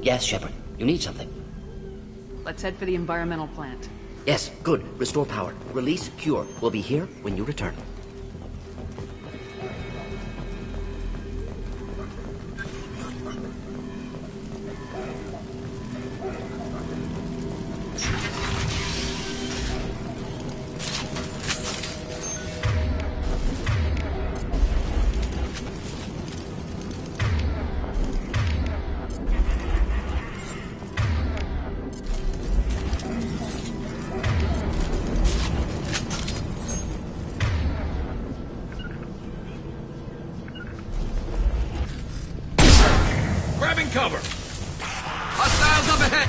Yes, Shepard. You need something. Let's head for the environmental plant. Yes, good. Restore power. Release Cure. We'll be here when you return. Grabbing cover! Hostiles up ahead!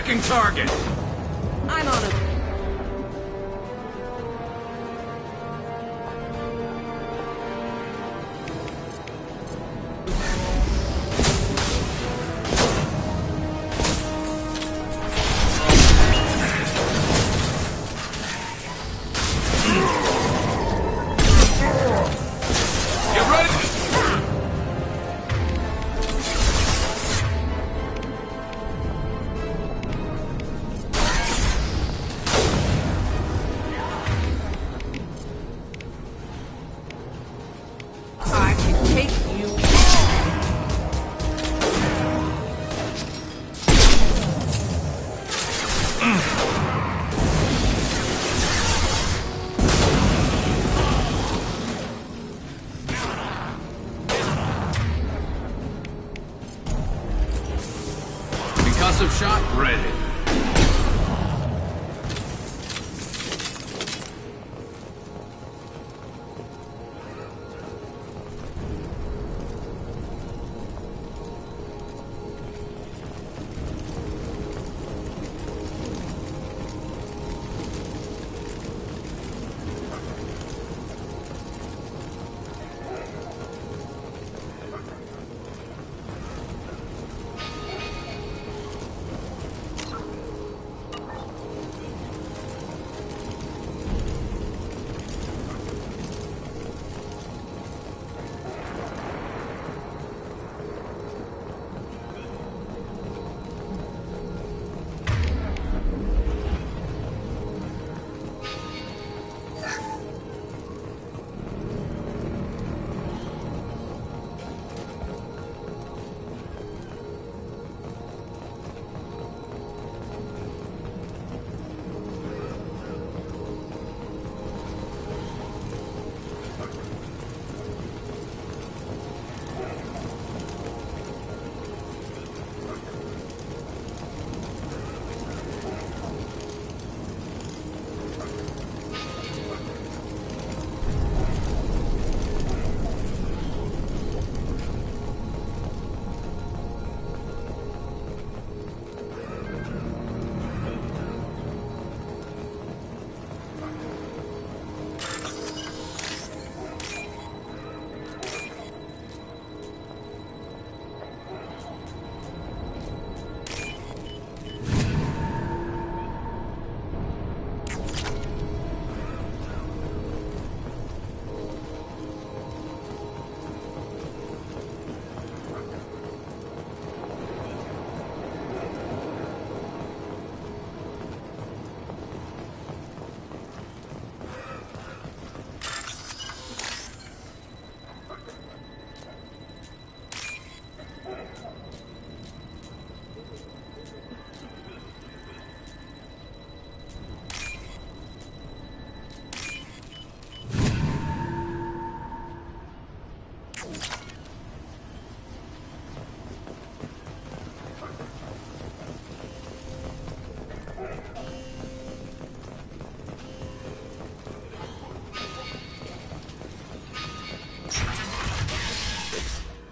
Checking target. I'm on it. Get ready. I can take you. Concussive shot ready.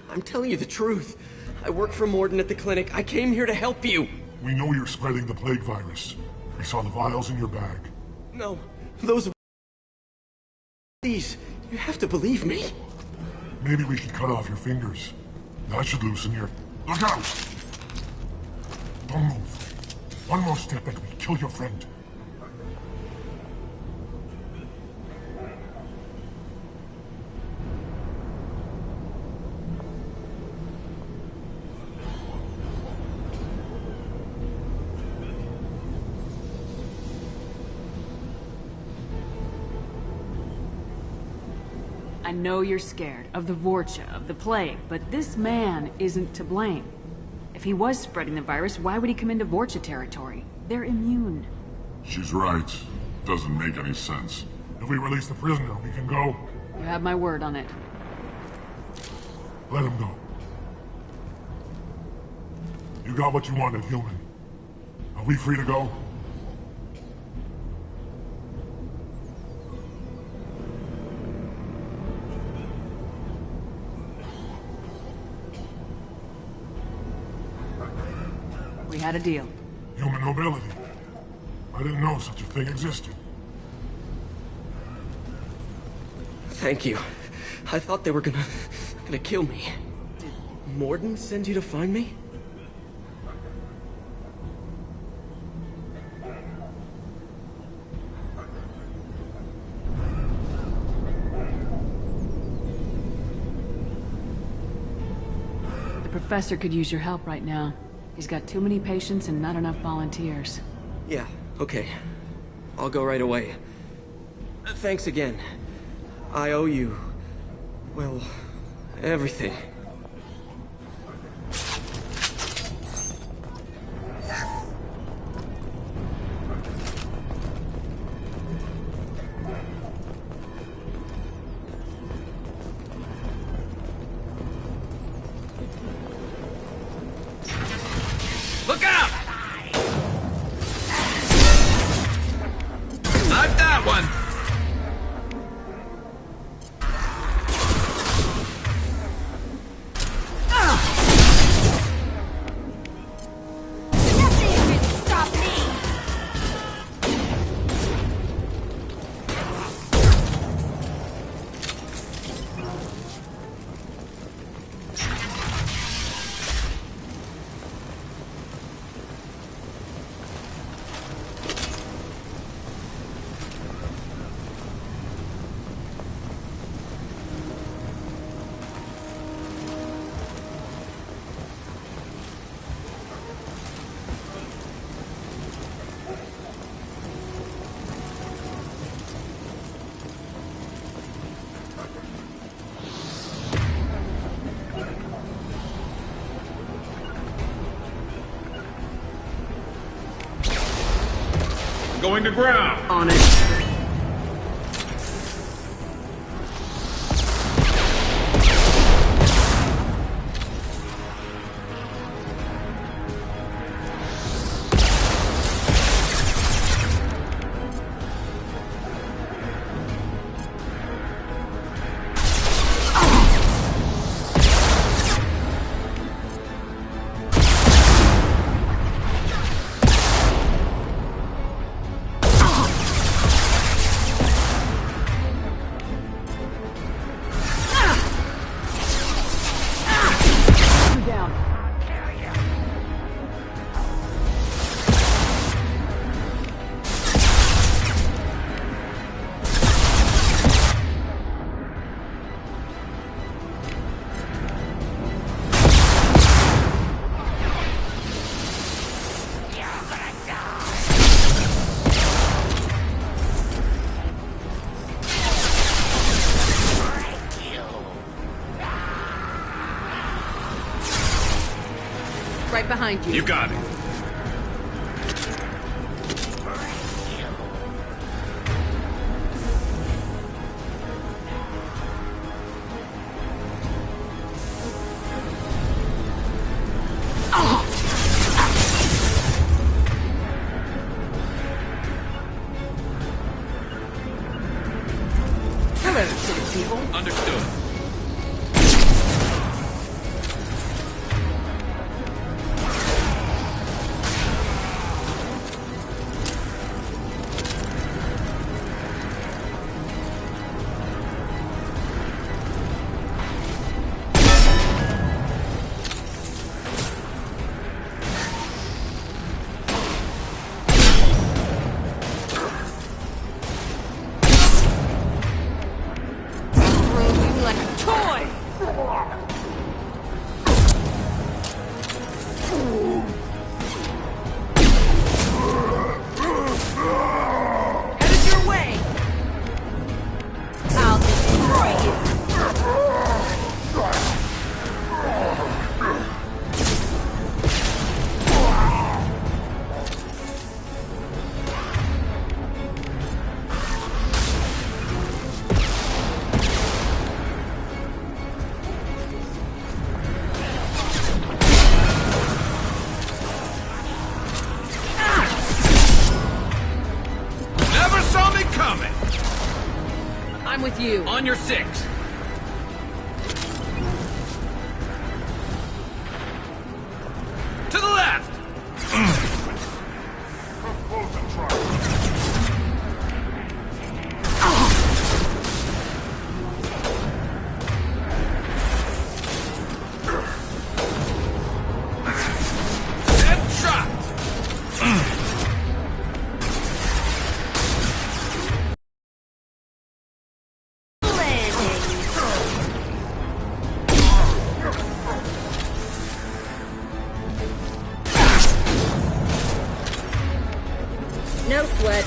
I'm telling you the truth. I work for Morden at the clinic. I came here to help you. We know you're spreading the plague virus. We saw the vials in your bag. No, those... Please, you have to believe me. Maybe we should cut off your fingers. That should loosen your... Look out! Don't move. One more step and we kill your friend. I know you're scared of the Vorcha, of the plague, but this man isn't to blame. If he was spreading the virus, why would he come into Vorcha territory? They're immune. She's right. Doesn't make any sense. If we release the prisoner, we can go. You have my word on it. Let him go. You got what you wanted, human. Are we free to go? We had a deal. Human nobility. I didn't know such a thing existed. Thank you. I thought they were gonna kill me. Did Morden send you to find me? The professor could use your help right now. He's got too many patients and not enough volunteers. Yeah, okay. I'll go right away. Thanks again. I owe you... well, everything. Look out! I've got one! Going to ground. On it. Right behind you. You got it. Hello, city people. Understood. I'm with you. On your six. To the left. No sweat.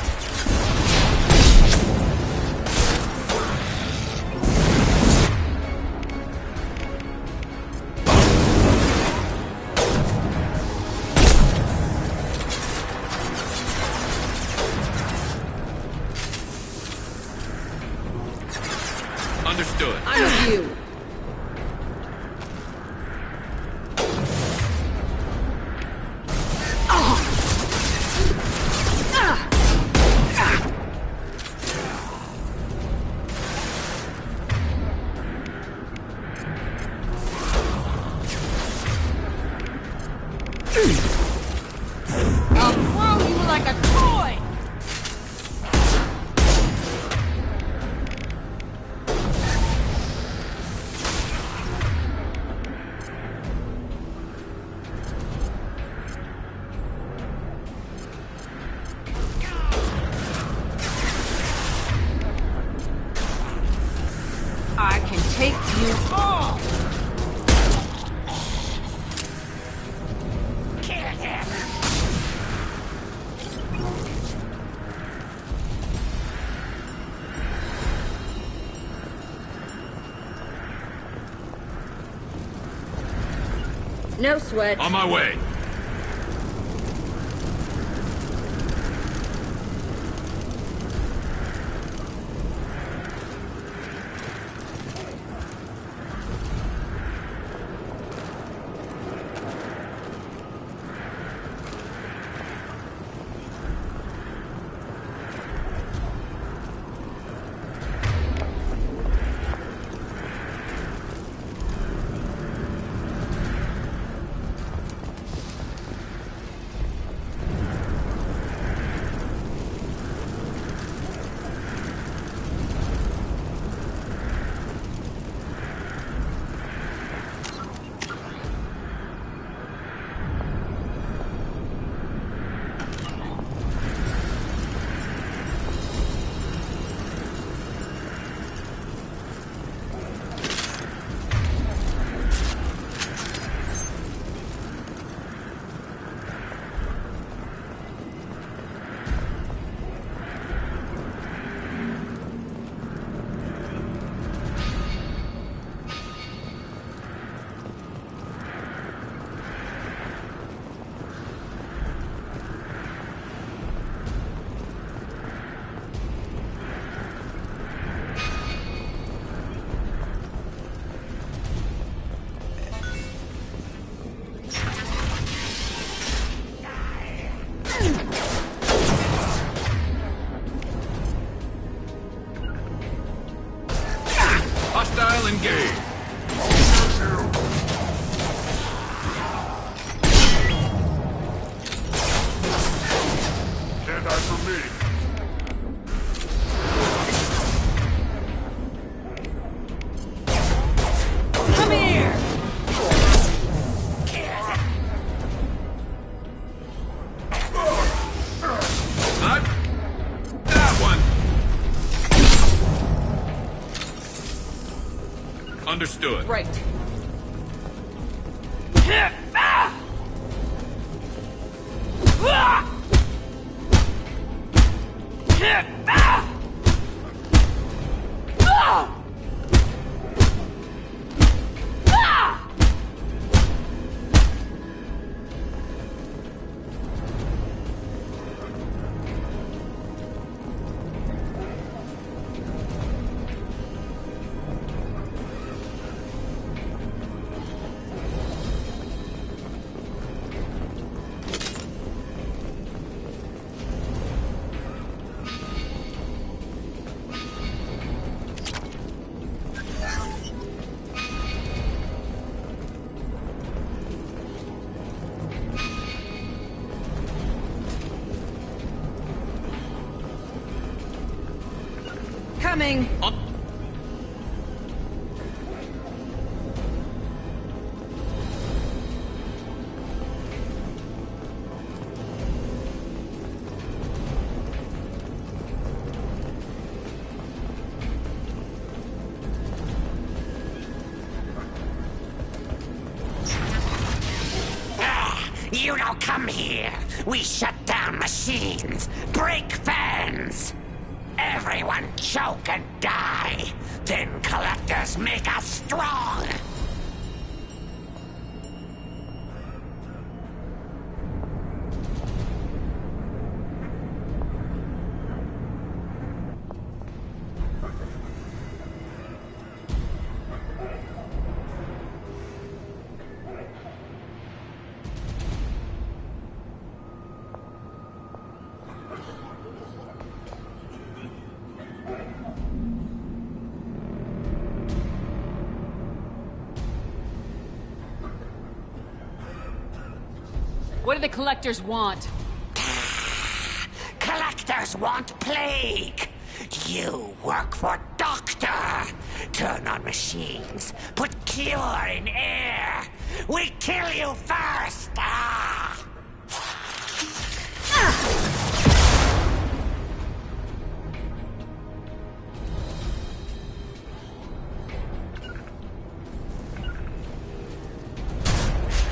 Understood. I'm with you. I'll throw you like a toy! I can take you all! No sweat. On my way. Hostile engaged. Stand eye for me. Come here! Not that one. Understood. Right. Coming! You don't come here. We shut down down machines, break fans. Everyone choke and die. Then collectors make us strong. What do the collectors want? Collectors want plague. You work for Doctor. Turn on machines. Put cure in air. We kill you first.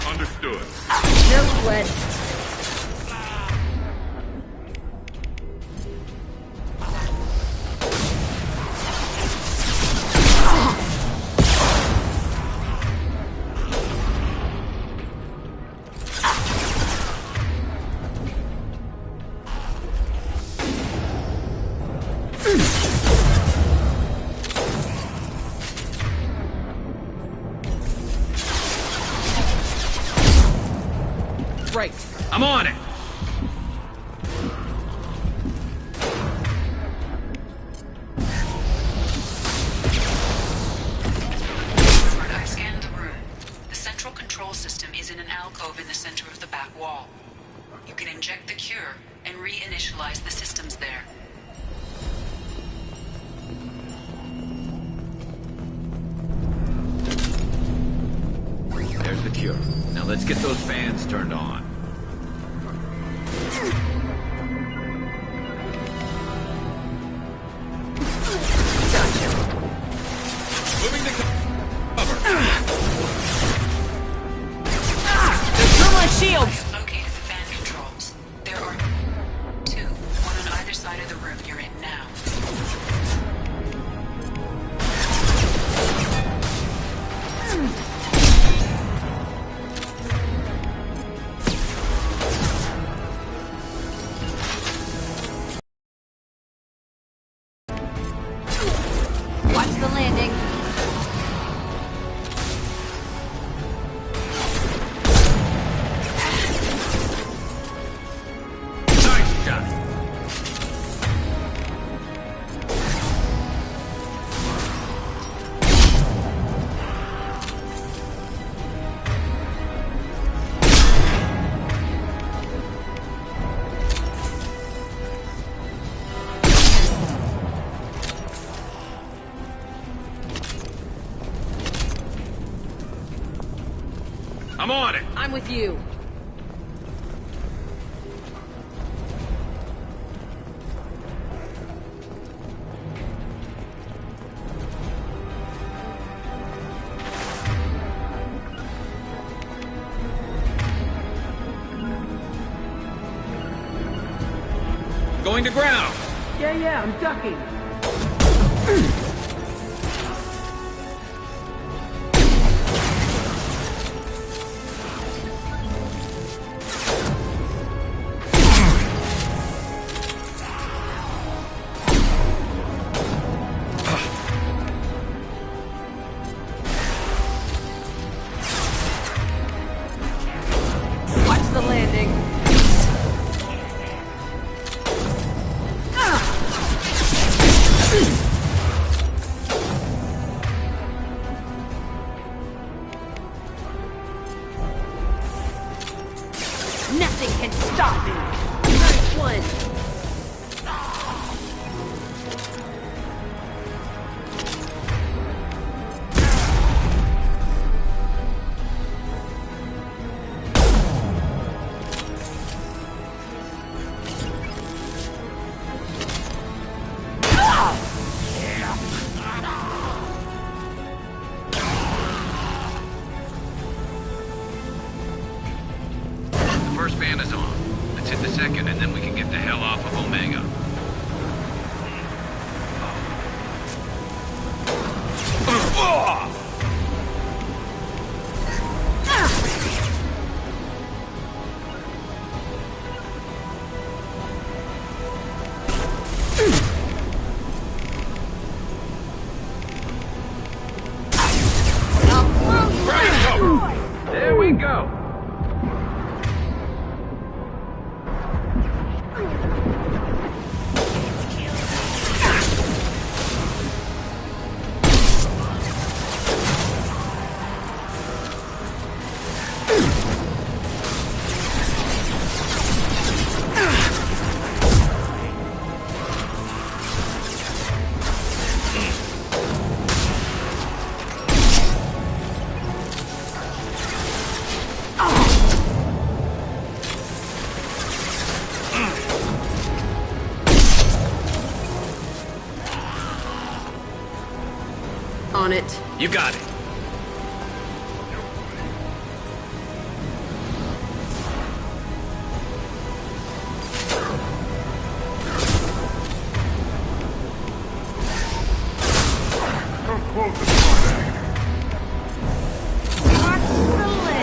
Understood. No sweat. Right. I'm on it! I've scanned the room. The central control system is in an alcove in the center of the back wall. You can inject the cure and reinitialize the systems there. There's the cure. Now let's get those fans turned on. Moving to cover. Thermal shields! Located the fan controls. There are two, one on either side of the room you're in now. Watch the landing. Nice shot. I'm on it! I'm with you. Going to ground! Yeah, I'm ducking. Watch the landing. Nothing can stop me. Nice one. The first fan is on. Let's hit a second, and then we can get the hell off of Omega. There we go. On it. You got it.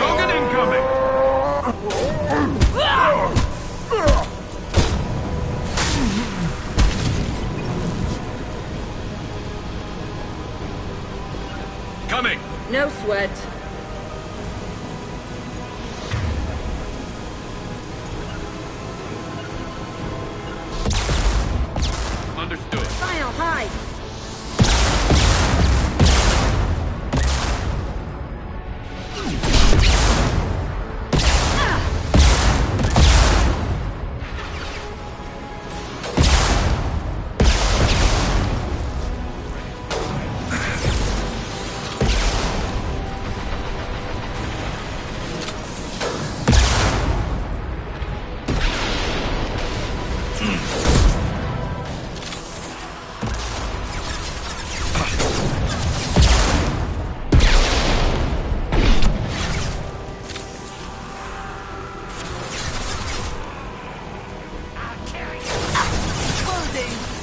Hogan incoming! Coming! No sweat. Understood. Final hide.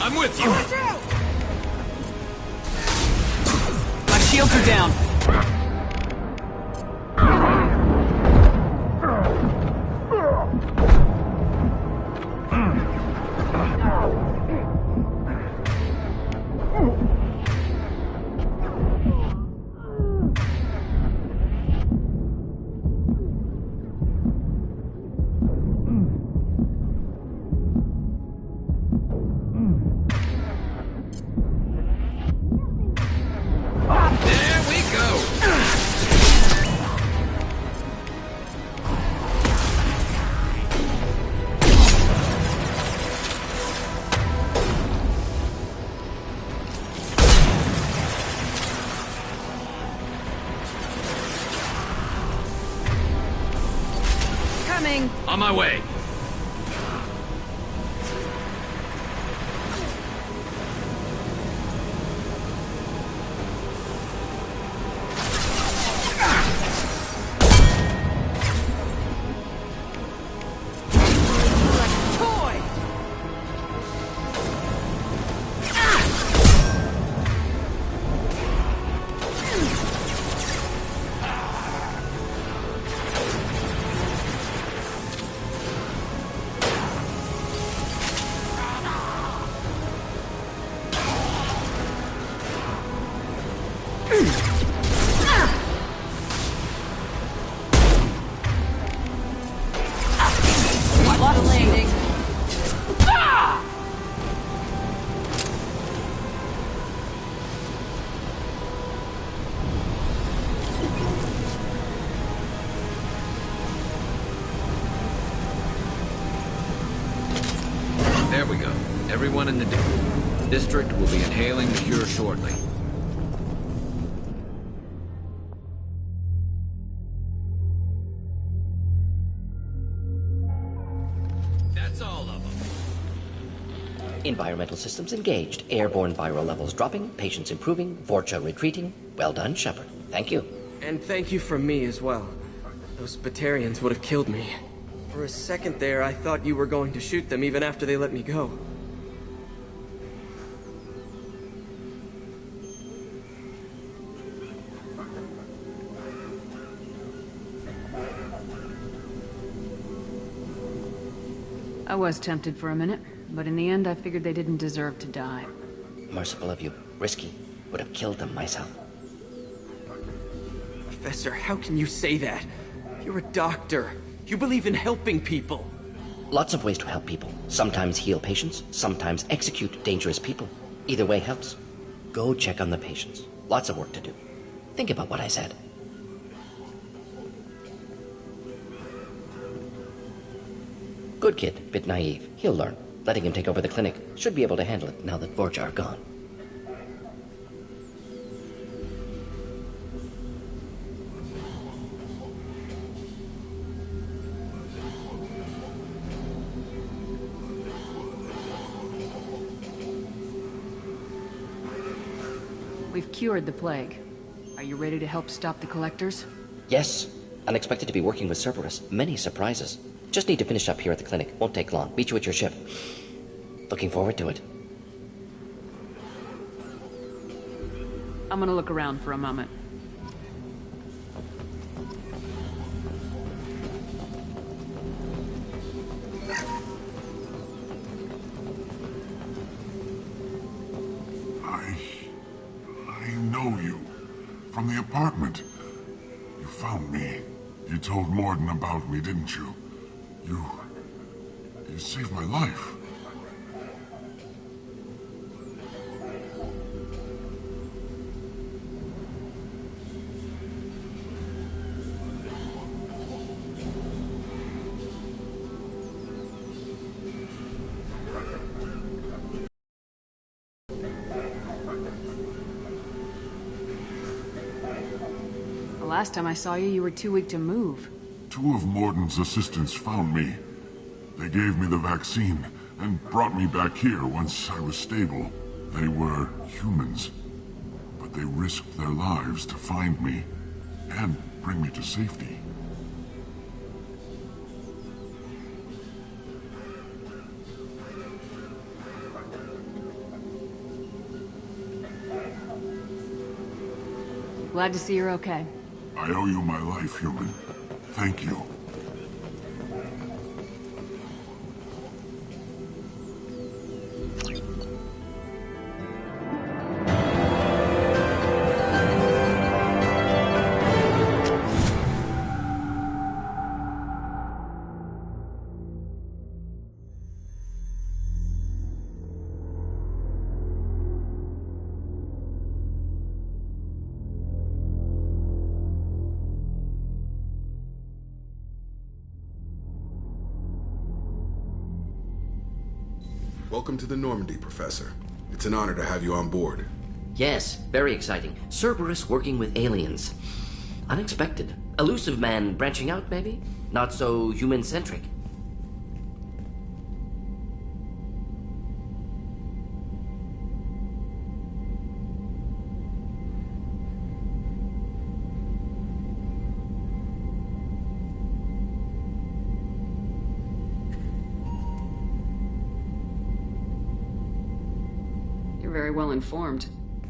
I'm with you. My shields are down. There we go. Coming. On my way. Landing. There we go. Everyone in the district will be inhaling the cure shortly. That's all of them. Environmental systems engaged. Airborne viral levels dropping. Patients improving. Vorcha retreating. Well done, Shepard. Thank you. And thank you from me as well. Those Batarians would have killed me. For a second there, I thought you were going to shoot them even after they let me go. I was tempted for a minute, but in the end I figured they didn't deserve to die. Merciful of you. Risky. Would have killed them myself. Professor, how can you say that? You're a doctor. You believe in helping people. Lots of ways to help people. Sometimes heal patients, sometimes execute dangerous people. Either way helps. Go check on the patients. Lots of work to do. Think about what I said. Good kid, bit naive. He'll learn. Letting him take over the clinic. Should be able to handle it now that Vorcha are gone. We've cured the plague. Are you ready to help stop the collectors? Yes. Unexpected to be working with Cerberus. Many surprises. Just need to finish up here at the clinic. Won't take long. Meet you at your ship. Looking forward to it. I'm gonna look around for a moment. I know you. From the apartment. You found me. You told Morden about me, didn't you? You saved my life. The last time I saw you, you were too weak to move. 2 of Morden's assistants found me. They gave me the vaccine and brought me back here once I was stable. They were humans, but they risked their lives to find me and bring me to safety. Glad to see you're okay. I owe you my life, human. Thank you. Welcome to the Normandy, Professor. It's an honor to have you on board. Yes, very exciting. Cerberus working with aliens. Unexpected. Elusive man branching out, maybe? Not so human-centric. You're very well informed.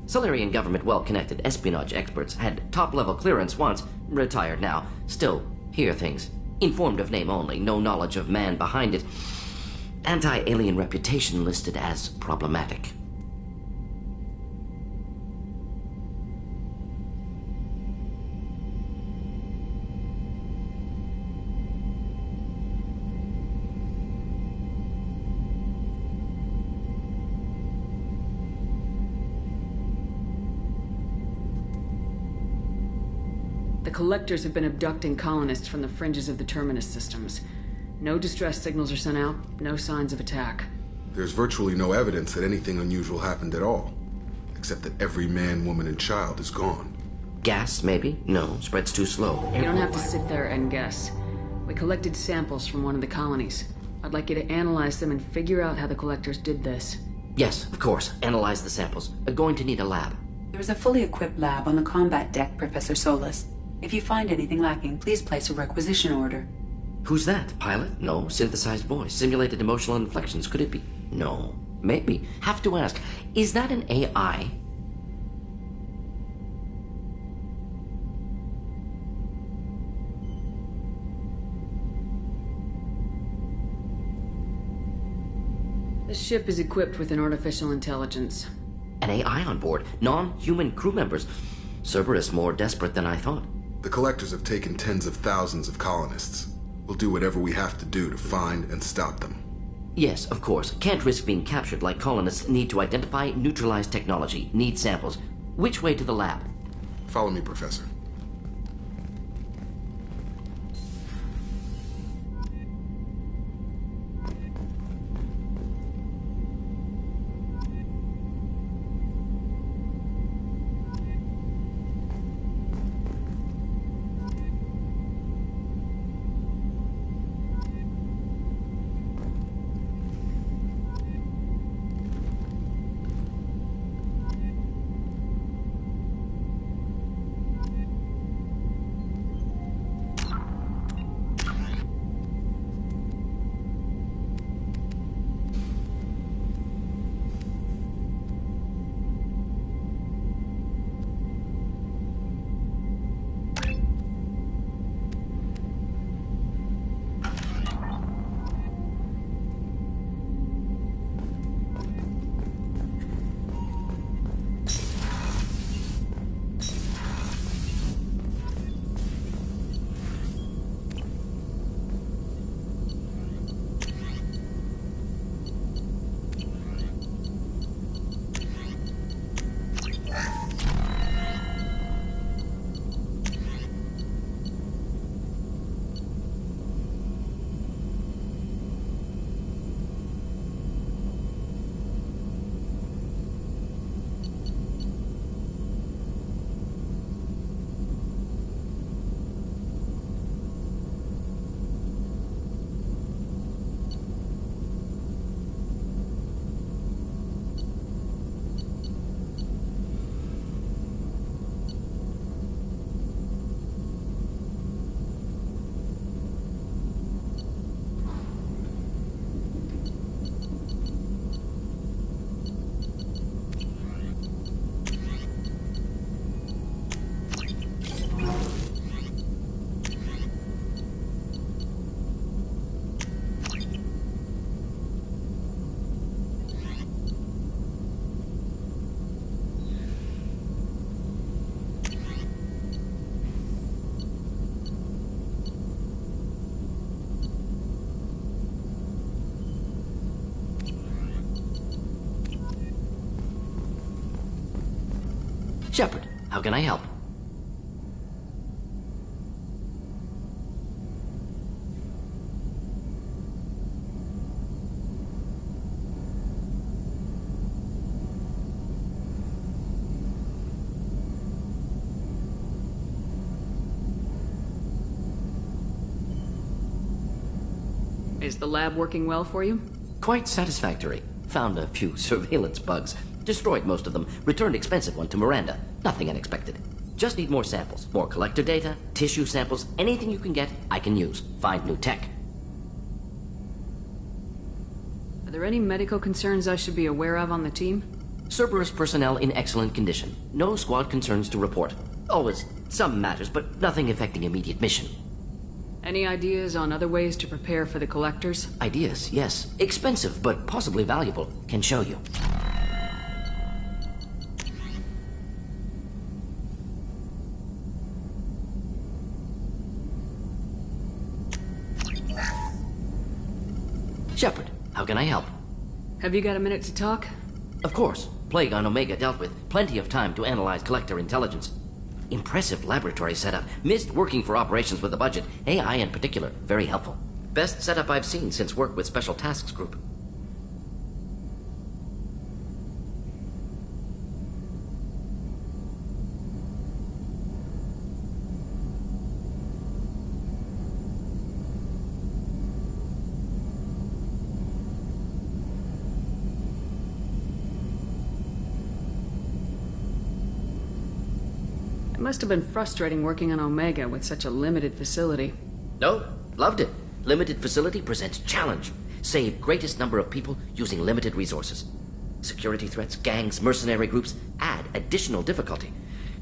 Solarian government well-connected espionage experts had top-level clearance once, retired now. Still, hear things. Informed of name only, no knowledge of man behind it. Anti-alien reputation listed as problematic. The collectors have been abducting colonists from the fringes of the Terminus systems. No distress signals are sent out, no signs of attack. There's virtually no evidence that anything unusual happened at all, except that every man, woman, and child is gone. Gas, maybe? No, spreads too slow. You don't have to sit there and guess. We collected samples from one of the colonies. I'd like you to analyze them and figure out how the collectors did this. Yes, of course. Analyze the samples. Going to need a lab. There's a fully equipped lab on the combat deck, Professor Solis. If you find anything lacking, please place a requisition order. Who's that? Pilot? No. Synthesized voice. Simulated emotional inflections. Could it be? No. Maybe. Have to ask. Is that an AI? The ship is equipped with an artificial intelligence. An AI on board. Non-human crew members. Cerberus more desperate than I thought. The Collectors have taken tens of thousands of colonists. We'll do whatever we have to do to find and stop them. Yes, of course. Can't risk being captured like colonists need to identify, neutralize technology, need samples. Which way to the lab? Follow me, Professor. Shepard, how can I help? Is the lab working well for you? Quite satisfactory. Found a few surveillance bugs. Destroyed most of them. Returned expensive one to Miranda. Nothing unexpected. Just need more samples. More collector data, tissue samples, anything you can get, I can use. Find new tech. Are there any medical concerns I should be aware of on the team? Cerberus personnel in excellent condition. No squad concerns to report. Always some matters, but nothing affecting immediate mission. Any ideas on other ways to prepare for the Collectors? Ideas, yes. Expensive, but possibly valuable. Can show you. Shepard, how can I help? Have you got a minute to talk? Of course. Plague on Omega dealt with. Plenty of time to analyze collector intelligence. Impressive laboratory setup. Missed working for operations with a budget. AI in particular. Very helpful. Best setup I've seen since work with Special Tasks Group. It must have been frustrating working on Omega with such a limited facility. No, loved it. Limited facility presents challenge. Save greatest number of people using limited resources. Security threats, gangs, mercenary groups add additional difficulty.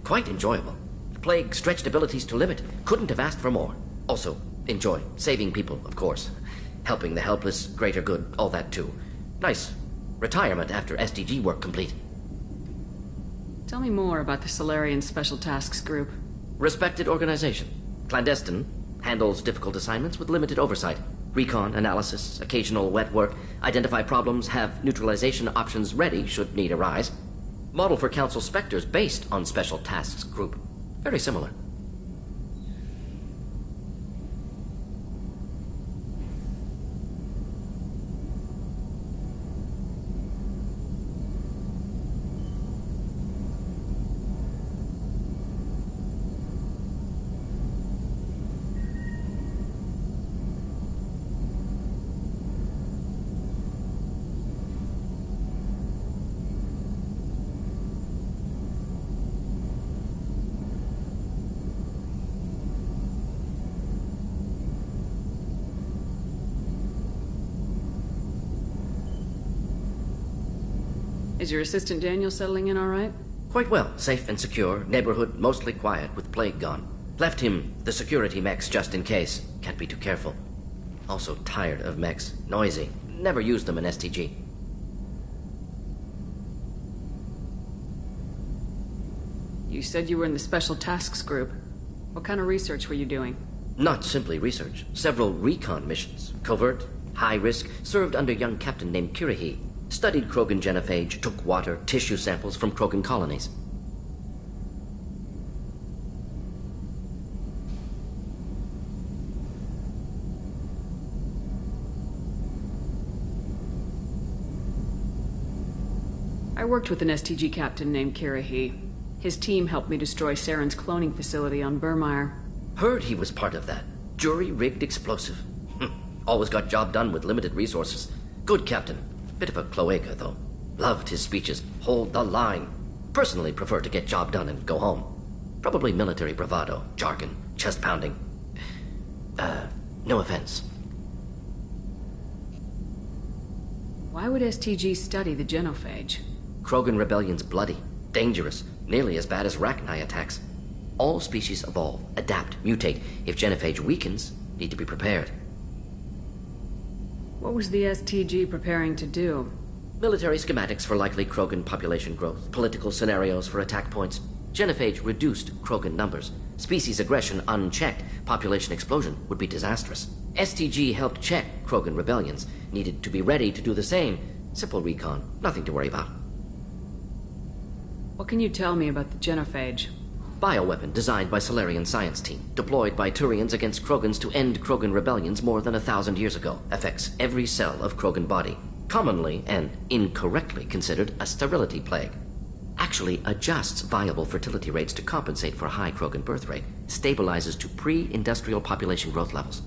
Quite enjoyable. Plague stretched abilities to limit. Couldn't have asked for more. Also, enjoy. Saving people, of course. Helping the helpless, greater good, all that too. Nice. Retirement after SDG work complete. Tell me more about the Solarian Special Tasks Group. Respected organization. Clandestine. Handles difficult assignments with limited oversight. Recon, analysis, occasional wet work. Identify problems, have neutralization options ready should need arise. Model for Council Spectres based on Special Tasks Group. Very similar. Is your assistant Daniel settling in all right? Quite well. Safe and secure. Neighborhood mostly quiet with plague gone. Left him the security mechs just in case. Can't be too careful. Also tired of mechs. Noisy. Never used them in STG. You said you were in the Special Tasks Group. What kind of research were you doing? Not simply research. Several recon missions. Covert, high risk, served under young captain named Kirahi. Studied Krogan genophage, took water, tissue samples from Krogan colonies. I worked with an STG captain named Kirahi. His team helped me destroy Saren's cloning facility on Burmire. Heard he was part of that. Jury-rigged explosive. Always got job done with limited resources. Good captain. Bit of a cloaca, though. Loved his speeches. Hold the line. Personally prefer to get job done and go home. Probably military bravado, jargon, chest pounding. No offense. Why would STG study the genophage? Krogan rebellion's bloody, dangerous, nearly as bad as Rachni attacks. All species evolve, adapt, mutate. If genophage weakens, need to be prepared. What was the STG preparing to do? Military schematics for likely Krogan population growth, political scenarios for attack points. Genophage reduced Krogan numbers. Species aggression unchecked, population explosion would be disastrous. STG helped check Krogan rebellions, needed to be ready to do the same. Simple recon, nothing to worry about. What can you tell me about the genophage? Bioweapon designed by Solarian science team, deployed by Turians against Krogans to end Krogan rebellions more than 1,000 years ago. Affects every cell of Krogan body. Commonly and incorrectly considered a sterility plague. Actually adjusts viable fertility rates to compensate for a high Krogan birth rate. Stabilizes to pre-industrial population growth levels.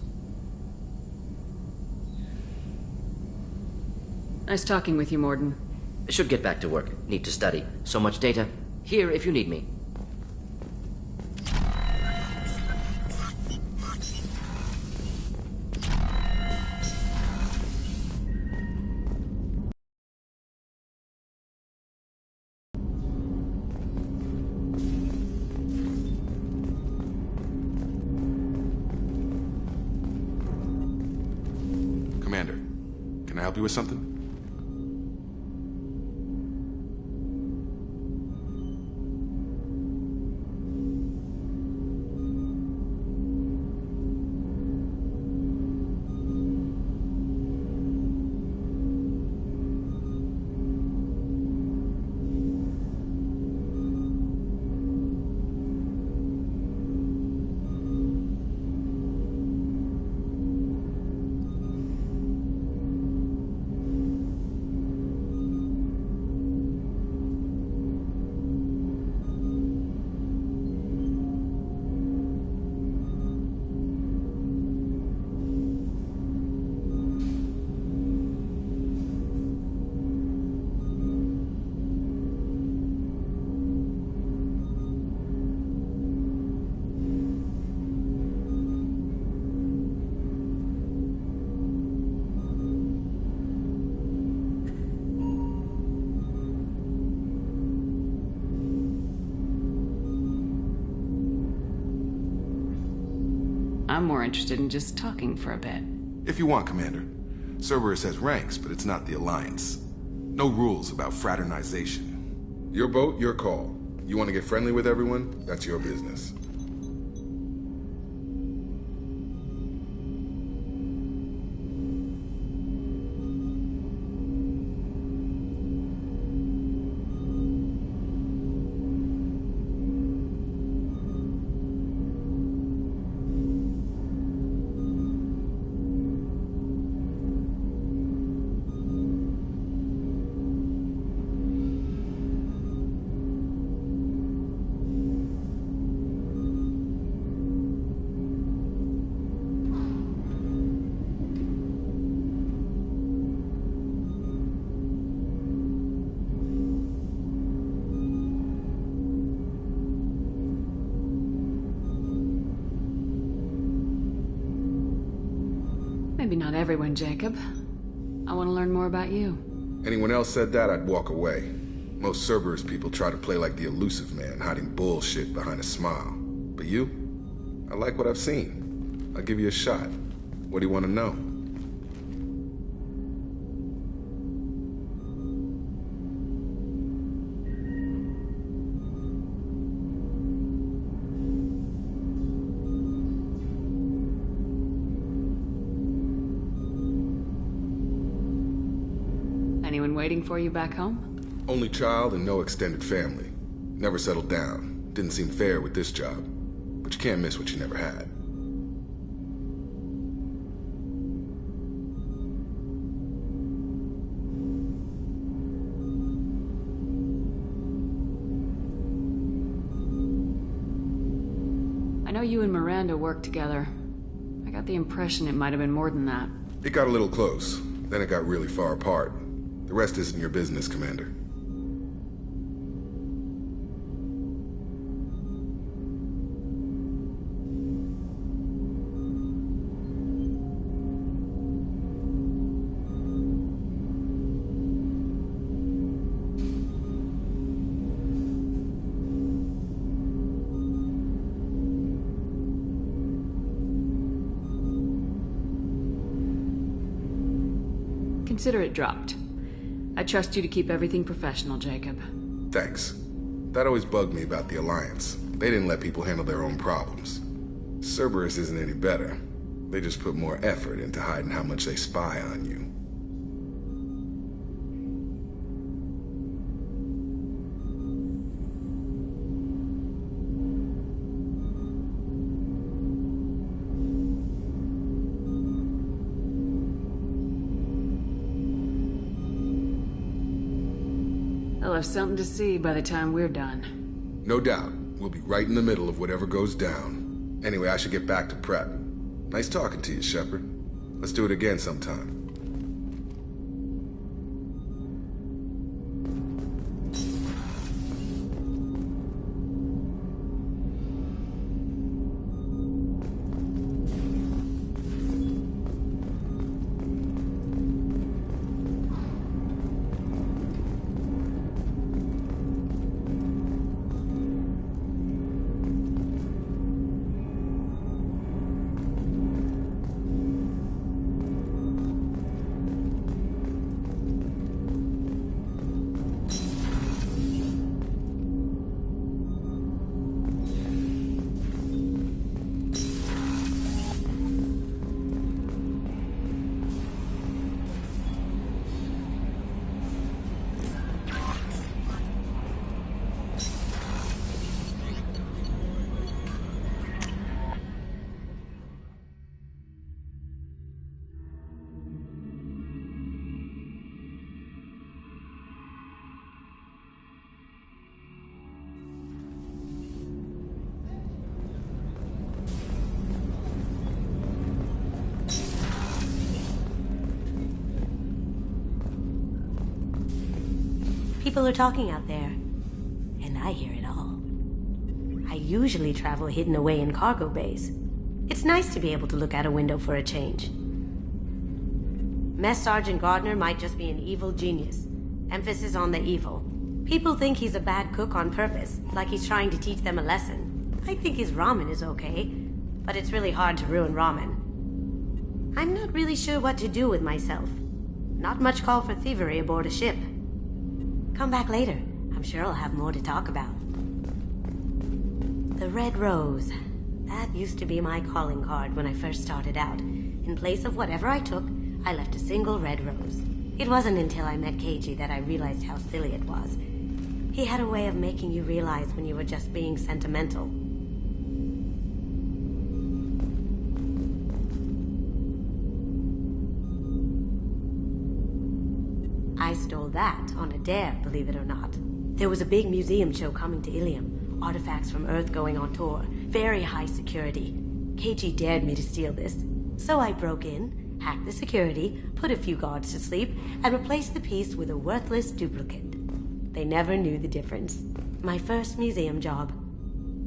Nice talking with you, Morden. Should get back to work. Need to study. So much data. Here if you need me. Commander, can I help you with something? I'm more interested in just talking for a bit. If you want, Commander. Cerberus has ranks, but it's not the Alliance. No rules about fraternization. Your boat, your call. You want to get friendly with everyone? That's your business. Maybe not everyone, Jacob. I want to learn more about you. Anyone else said that, I'd walk away. Most Cerberus people try to play like the elusive man, hiding bullshit behind a smile. But you? I like what I've seen. I'll give you a shot. What do you want to know? Anyone waiting for you back home? Only child and no extended family. Never settled down. Didn't seem fair with this job. But you can't miss what you never had. I know you and Miranda worked together. I got the impression it might have been more than that. It got a little close. Then it got really far apart. The rest isn't your business, Commander. Consider it dropped. I trust you to keep everything professional, Jacob. Thanks. That always bugged me about the Alliance. They didn't let people handle their own problems. Cerberus isn't any better. They just put more effort into hiding how much they spy on you. I'll have something to see by the time we're done. No doubt. We'll be right in the middle of whatever goes down. Anyway, I should get back to prep. Nice talking to you, Shepard. Let's do it again sometime. People are talking out there, and I hear it all. I usually travel hidden away in cargo bays. It's nice to be able to look out a window for a change. Mess Sergeant Gardner might just be an evil genius. Emphasis on the evil. People think he's a bad cook on purpose, like he's trying to teach them a lesson. I think his ramen is okay, but it's really hard to ruin ramen. I'm not really sure what to do with myself. Not much call for thievery aboard a ship. Come back later. I'm sure I'll have more to talk about. The Red Rose. That used to be my calling card when I first started out. In place of whatever I took, I left a single red rose. It wasn't until I met Keiji that I realized how silly it was. He had a way of making you realize when you were just being sentimental. I stole that on a dare, believe it or not. There was a big museum show coming to Ilium. Artifacts from Earth going on tour. Very high security. Keiji dared me to steal this. So I broke in, hacked the security, put a few guards to sleep, and replaced the piece with a worthless duplicate. They never knew the difference. My first museum job.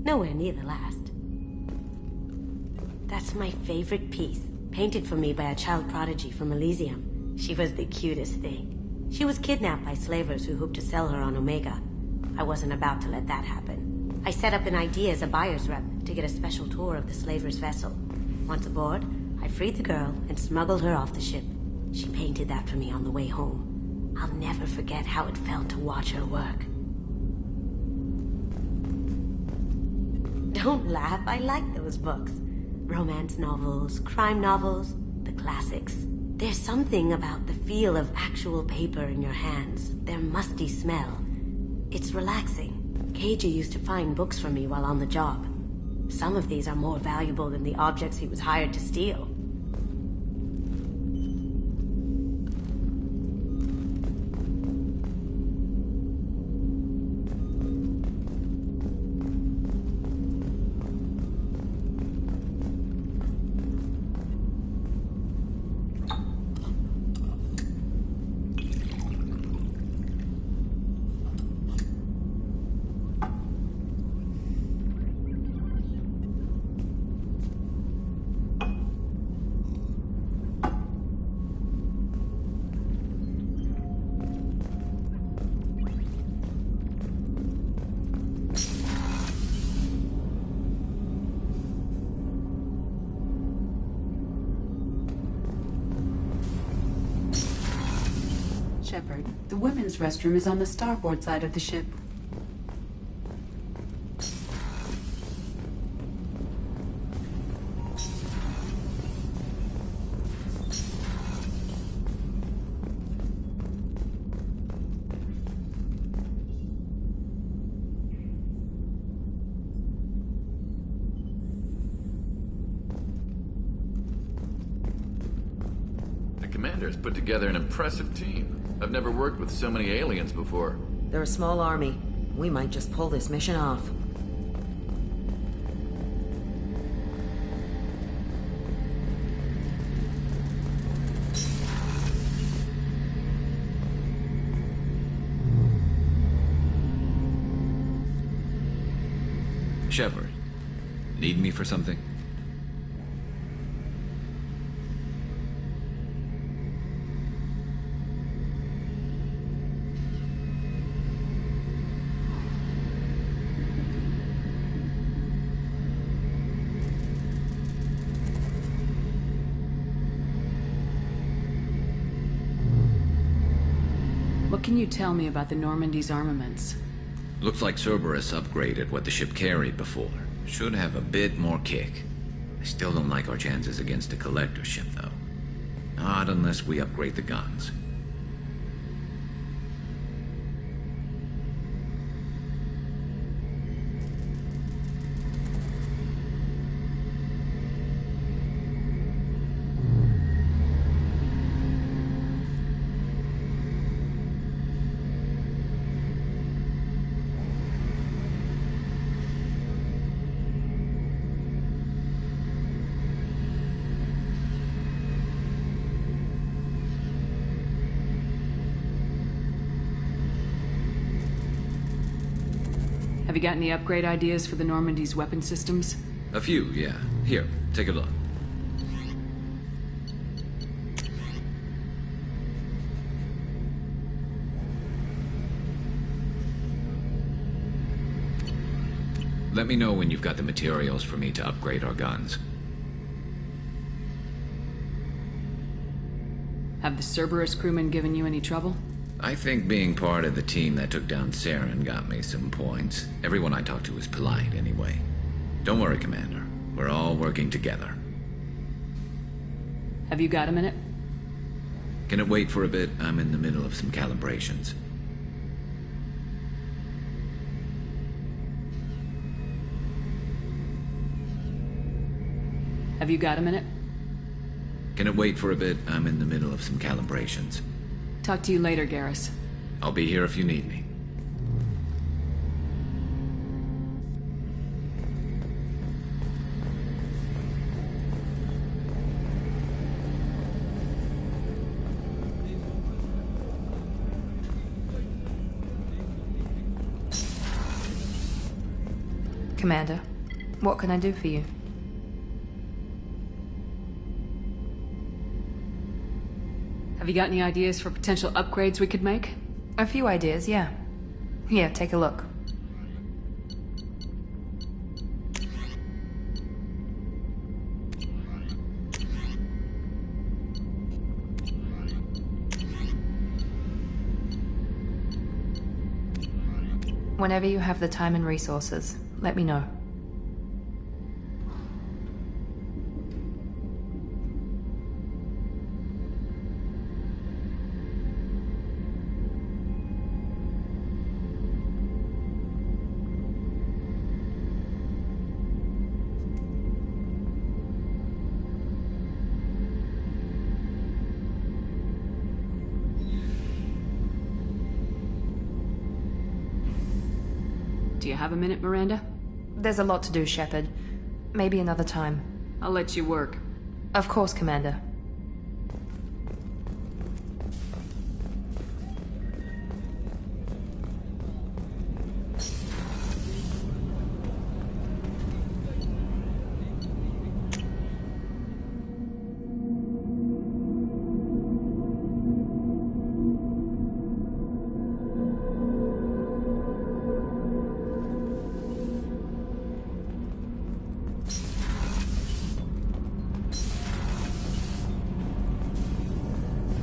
Nowhere near the last. That's my favorite piece. Painted for me by a child prodigy from Elysium. She was the cutest thing. She was kidnapped by slavers who hoped to sell her on Omega. I wasn't about to let that happen. I set up an ID as a buyer's rep to get a special tour of the slaver's vessel. Once aboard, I freed the girl and smuggled her off the ship. She painted that for me on the way home. I'll never forget how it felt to watch her work. Don't laugh, I like those books. Romance novels, crime novels, the classics. There's something about the feel of actual paper in your hands, their musty smell. It's relaxing. Keiji used to find books for me while on the job. Some of these are more valuable than the objects he was hired to steal. Shepard, the women's restroom is on the starboard side of the ship. The commander's put together an impressive team. I've never worked with so many aliens before. They're a small army. We might just pull this mission off. Shepard, need me for something? What can you tell me about the Normandy's armaments? Looks like Cerberus upgraded what the ship carried before. Should have a bit more kick. I still don't like our chances against a collector ship, though. Not unless we upgrade the guns. Have you got any upgrade ideas for the Normandy's weapon systems? A few, yeah. Here, take a look. Let me know when you've got the materials for me to upgrade our guns. Have the Cerberus crewmen given you any trouble? I think being part of the team that took down Saren got me some points. Everyone I talked to was polite anyway. Don't worry, Commander. We're all working together. Have you got a minute? Can it wait for a bit? I'm in the middle of some calibrations. Have you got a minute? Can it wait for a bit? I'm in the middle of some calibrations. Talk to you later, Garrus. I'll be here if you need me. Commander, what can I do for you? Have you got any ideas for potential upgrades we could make? A few ideas, yeah. Here, take a look. Whenever you have the time and resources, let me know. Do you have a minute, Miranda? There's a lot to do, Shepard. Maybe another time. I'll let you work. Of course, Commander.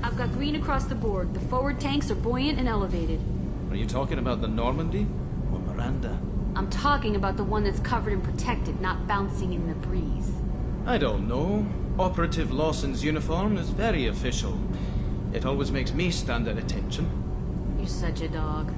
I've got green across the board. The forward tanks are buoyant and elevated. Are you talking about the Normandy? Or Miranda? I'm talking about the one that's covered and protected, not bouncing in the breeze. I don't know. Operative Lawson's uniform is very official. It always makes me stand at attention. You're such a dog.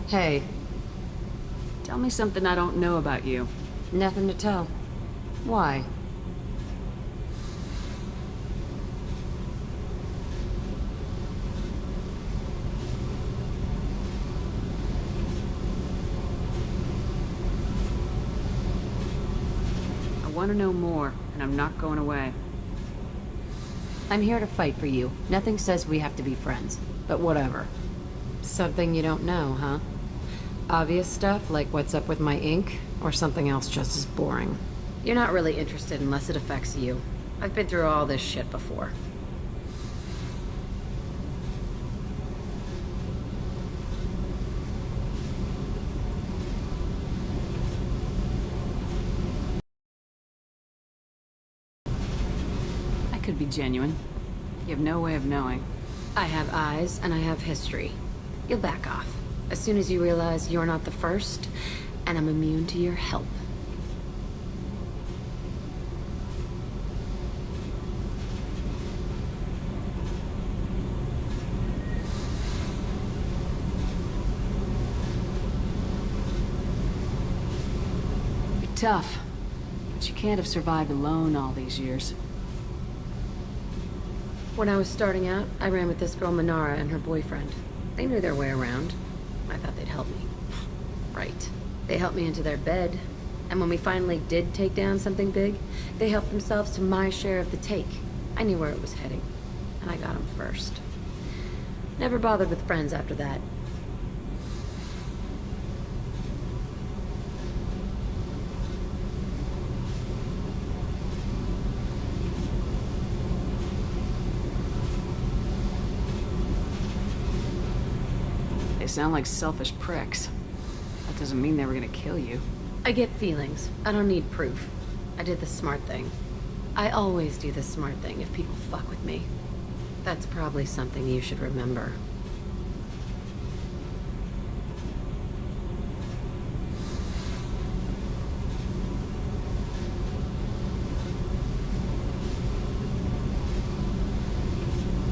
Hey. Tell me something I don't know about you. Nothing to tell. Why? I want to know more, and I'm not going away. I'm here to fight for you. Nothing says we have to be friends, but whatever. Something you don't know, huh? Obvious stuff, like what's up with my ink, or something else just as boring? You're not really interested unless it affects you. I've been through all this shit before. I could be genuine. You have no way of knowing. I have eyes, and I have history. You'll back off. As soon as you realize you're not the first, and I'm immune to your help. Be tough, but you can't have survived alone all these years. When I was starting out, I ran with this girl Manara and her boyfriend. They knew their way around. I thought they'd help me. Right. They helped me into their bed. And when we finally did take down something big, they helped themselves to my share of the take. I knew where it was heading. And I got them first. Never bothered with friends after that. They sound like selfish pricks. That doesn't mean they were gonna kill you. I get feelings. I don't need proof. I did the smart thing. I always do the smart thing if people fuck with me. That's probably something you should remember.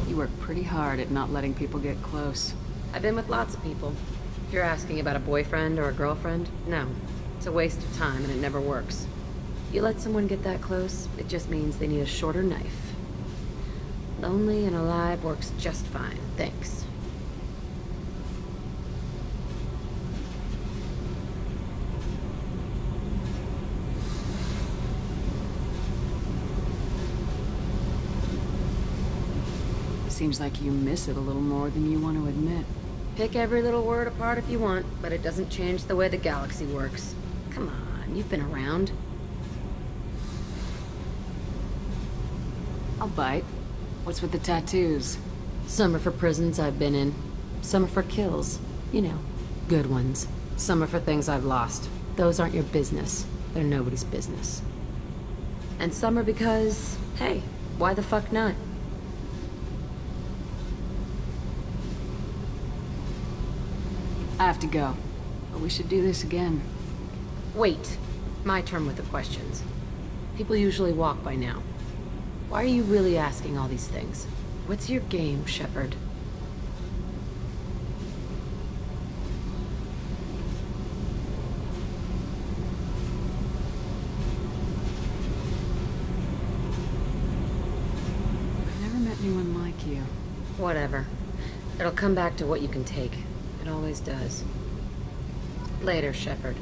You work pretty hard at not letting people get close. I've been with lots of people. If you're asking about a boyfriend or a girlfriend, no. It's a waste of time and it never works. You let someone get that close, it just means they need a shorter knife. Lonely and alive works just fine, thanks. Seems like you miss it a little more than you want to admit. Pick every little word apart if you want, but it doesn't change the way the galaxy works. Come on, you've been around. I'll bite. What's with the tattoos? Some are for prisons I've been in. Some are for kills. You know, good ones. Some are for things I've lost. Those aren't your business. They're nobody's business. And some are because, hey, why the fuck not? I have to go, but we should do this again. Wait. My turn with the questions. People usually walk by now. Why are you really asking all these things? What's your game, Shepard? I've never met anyone like you. Whatever. It'll come back to what you can take. It always does. Later, Shepard.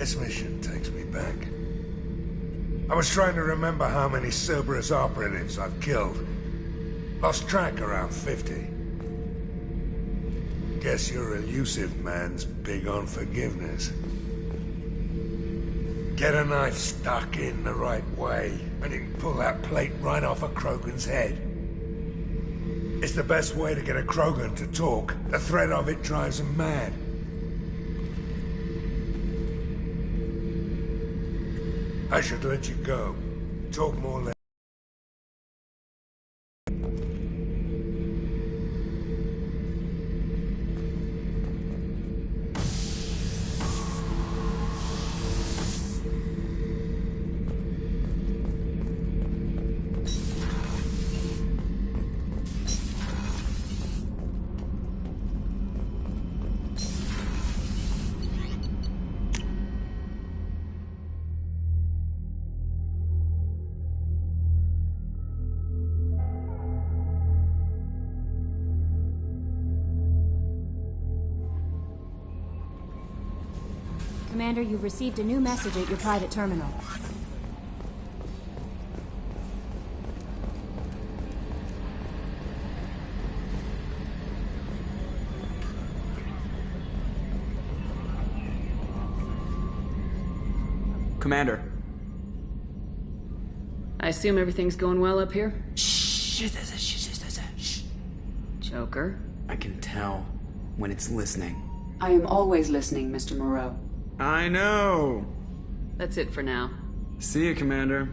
This mission takes me back. I was trying to remember how many Cerberus operatives I've killed. Lost track around 50. Guess your elusive man's big on forgiveness. Get a knife stuck in the right way, and you can pull that plate right off a Krogan's head. It's the best way to get a Krogan to talk. The threat of it drives him mad. I should let you go. Talk more later. Commander, you've received a new message at your private terminal. Commander. I assume everything's going well up here? Shh. Joker? I can tell when it's listening. I am always listening, Mr. Moreau. I know. That's it for now. See you, Commander.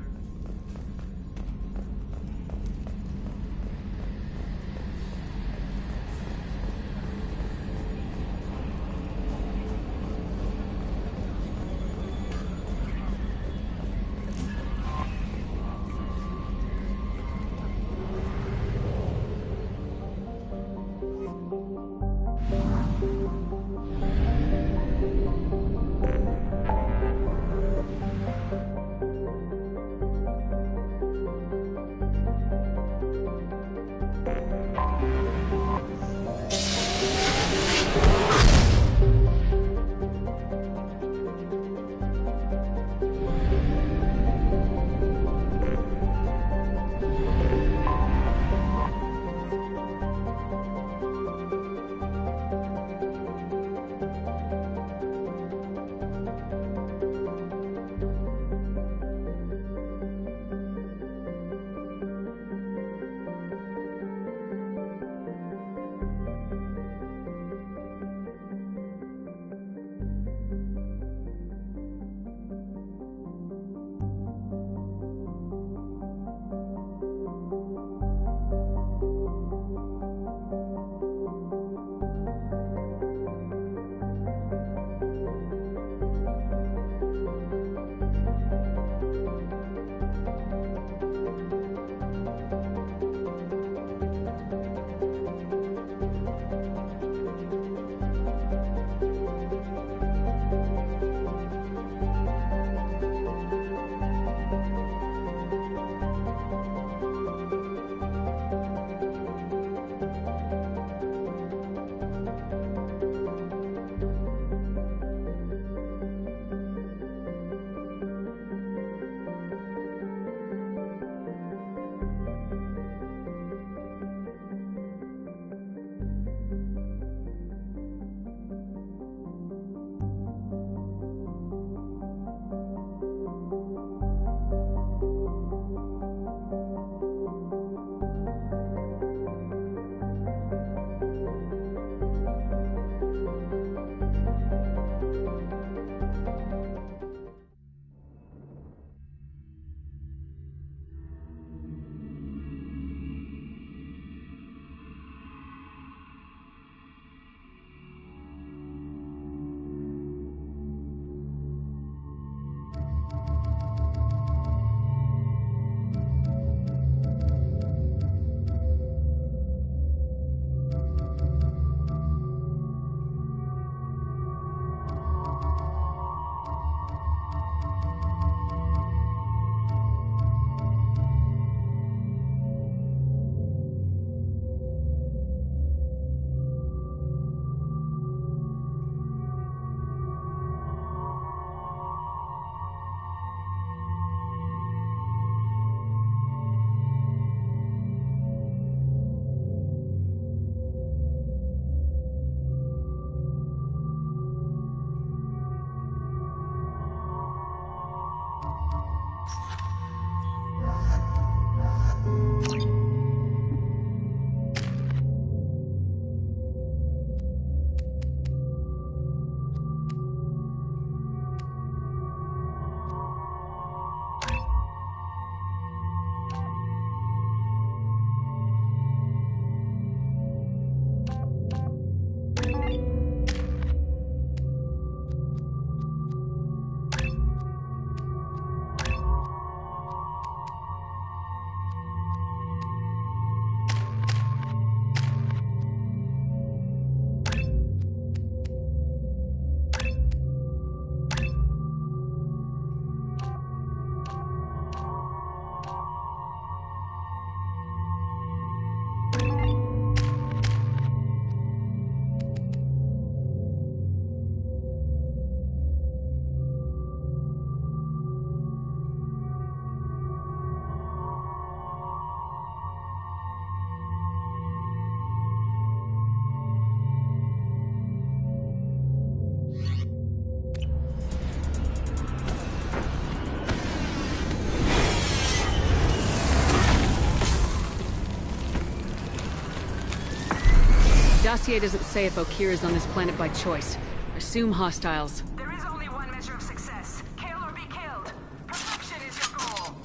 dossier doesn't say if Okir is on this planet by choice. Assume hostiles. There is only one measure of success. Kill or be killed. Perfection is your goal.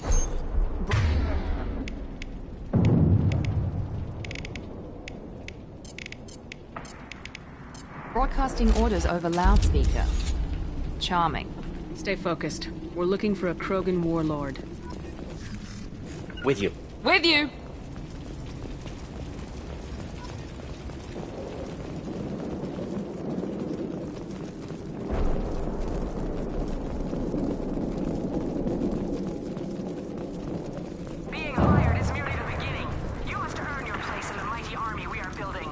Broadcasting orders over loudspeaker. Charming. Stay focused. We're looking for a Krogan warlord. With you. With you! Being hired is merely the beginning. You must earn your place in the mighty army we are building.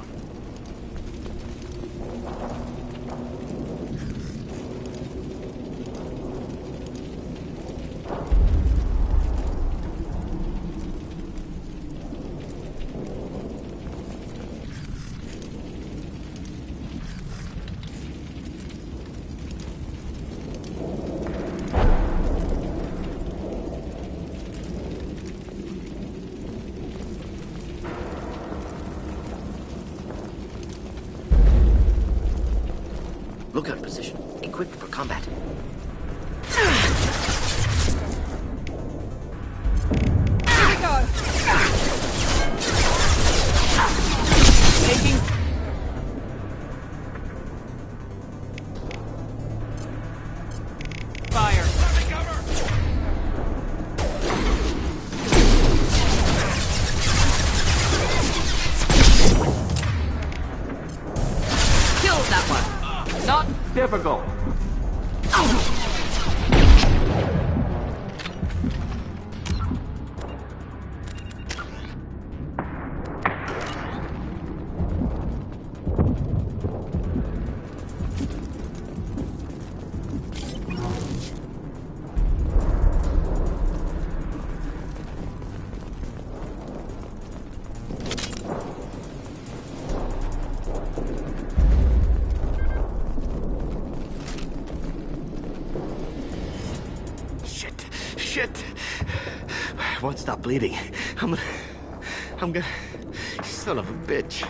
Lookout position. Equipped for combat. Here we go! Taking... Fire. Kills that one. Not difficult. Shit. Won't stop bleeding. I'm gonna... Son of a bitch.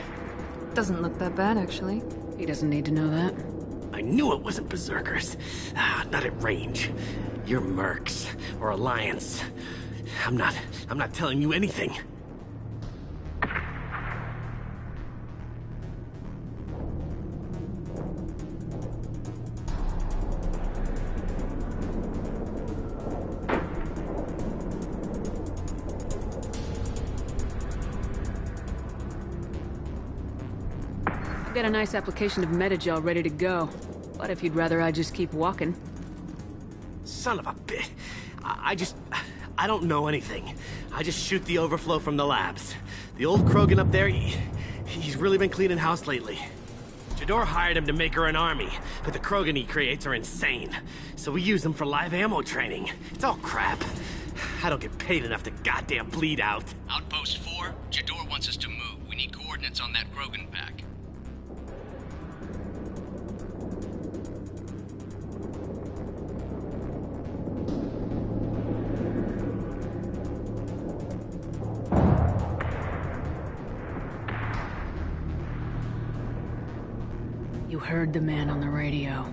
Doesn't look that bad, actually. He doesn't need to know that. I knew it wasn't Berserkers. Not at range. You're Mercs. Or Alliance. I'm not telling you anything. I've got a nice application of Metagel ready to go. But if you'd rather I just keep walking. Son of a bitch. I don't know anything. I just shoot the overflow from the labs. The old Krogan up there, he's really been cleaning house lately. Jador hired him to make her an army, but the Krogan he creates are insane. So we use them for live ammo training. It's all crap. I don't get paid enough to goddamn bleed out. Outpost 4, Jador wants us to move. We need coordinates on that Krogan pack. You heard the man on the radio.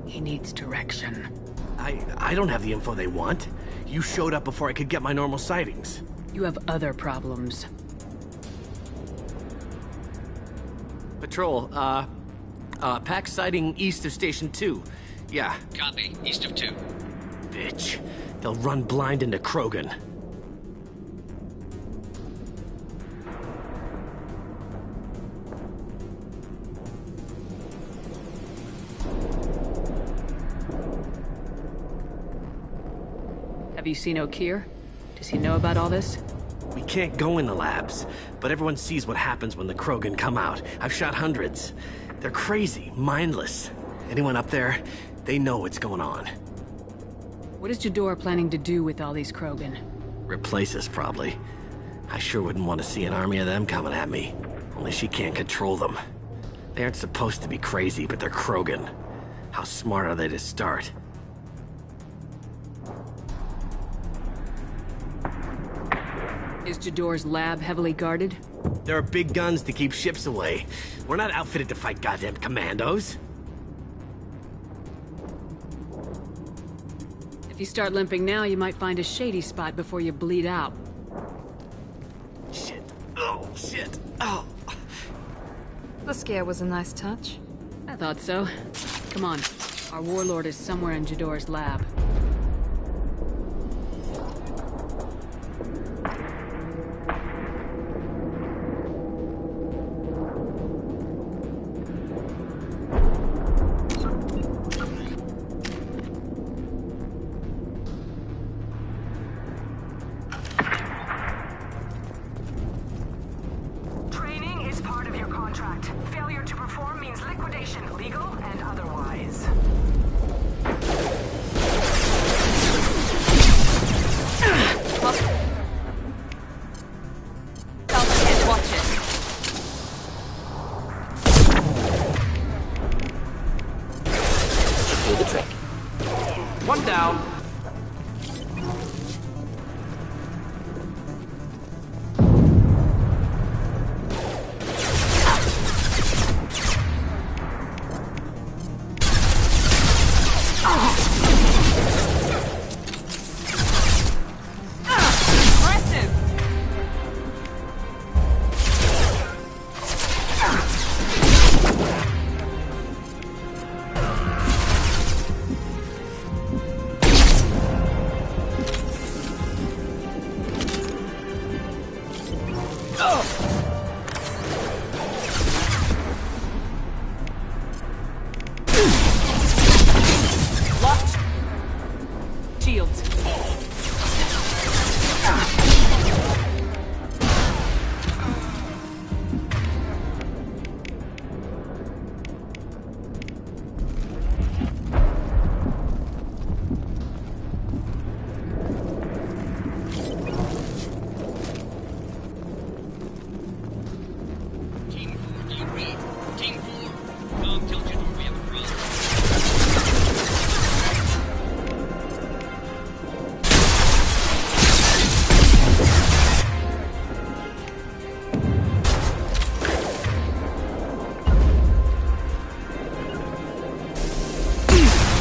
He needs direction. I don't have the info they want. You showed up before I could get my normal sightings. You have other problems. Patrol, pack sighting east of Station 2. Yeah. Copy. East of 2. Bitch. They'll run blind into Krogan. Have you seen Okir? Does he know about all this? We can't go in the labs, but everyone sees what happens when the Krogan come out. I've shot hundreds. They're crazy, mindless. Anyone up there, they know what's going on. What is Jador planning to do with all these Krogan? Replace us, probably. I sure wouldn't want to see an army of them coming at me. Only she can't control them. They aren't supposed to be crazy, but they're Krogan. How smart are they to start? Is Jador's lab heavily guarded? There are big guns to keep ships away. We're not outfitted to fight goddamn commandos. If you start limping now, you might find a shady spot before you bleed out. Shit. Oh, shit. Oh. The scare was a nice touch. I thought so. Come on. Our warlord is somewhere in Jador's lab. Training is part of your contract. Failure to perform means liquidation, legal and otherwise. Watch it. Do the trick. One down. Locked. Shields. Team 4, do you read? Team 4, Tom, tell Jador we have a problem.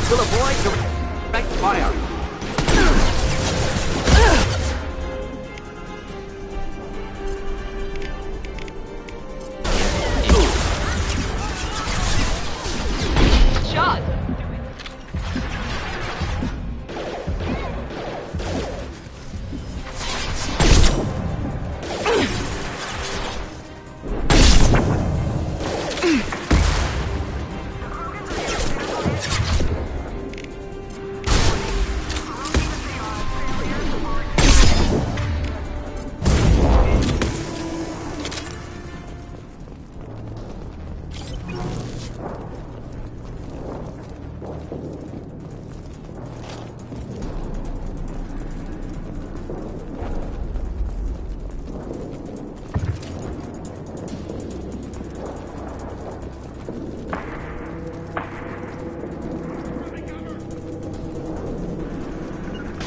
Will avoid direct fire. Shot!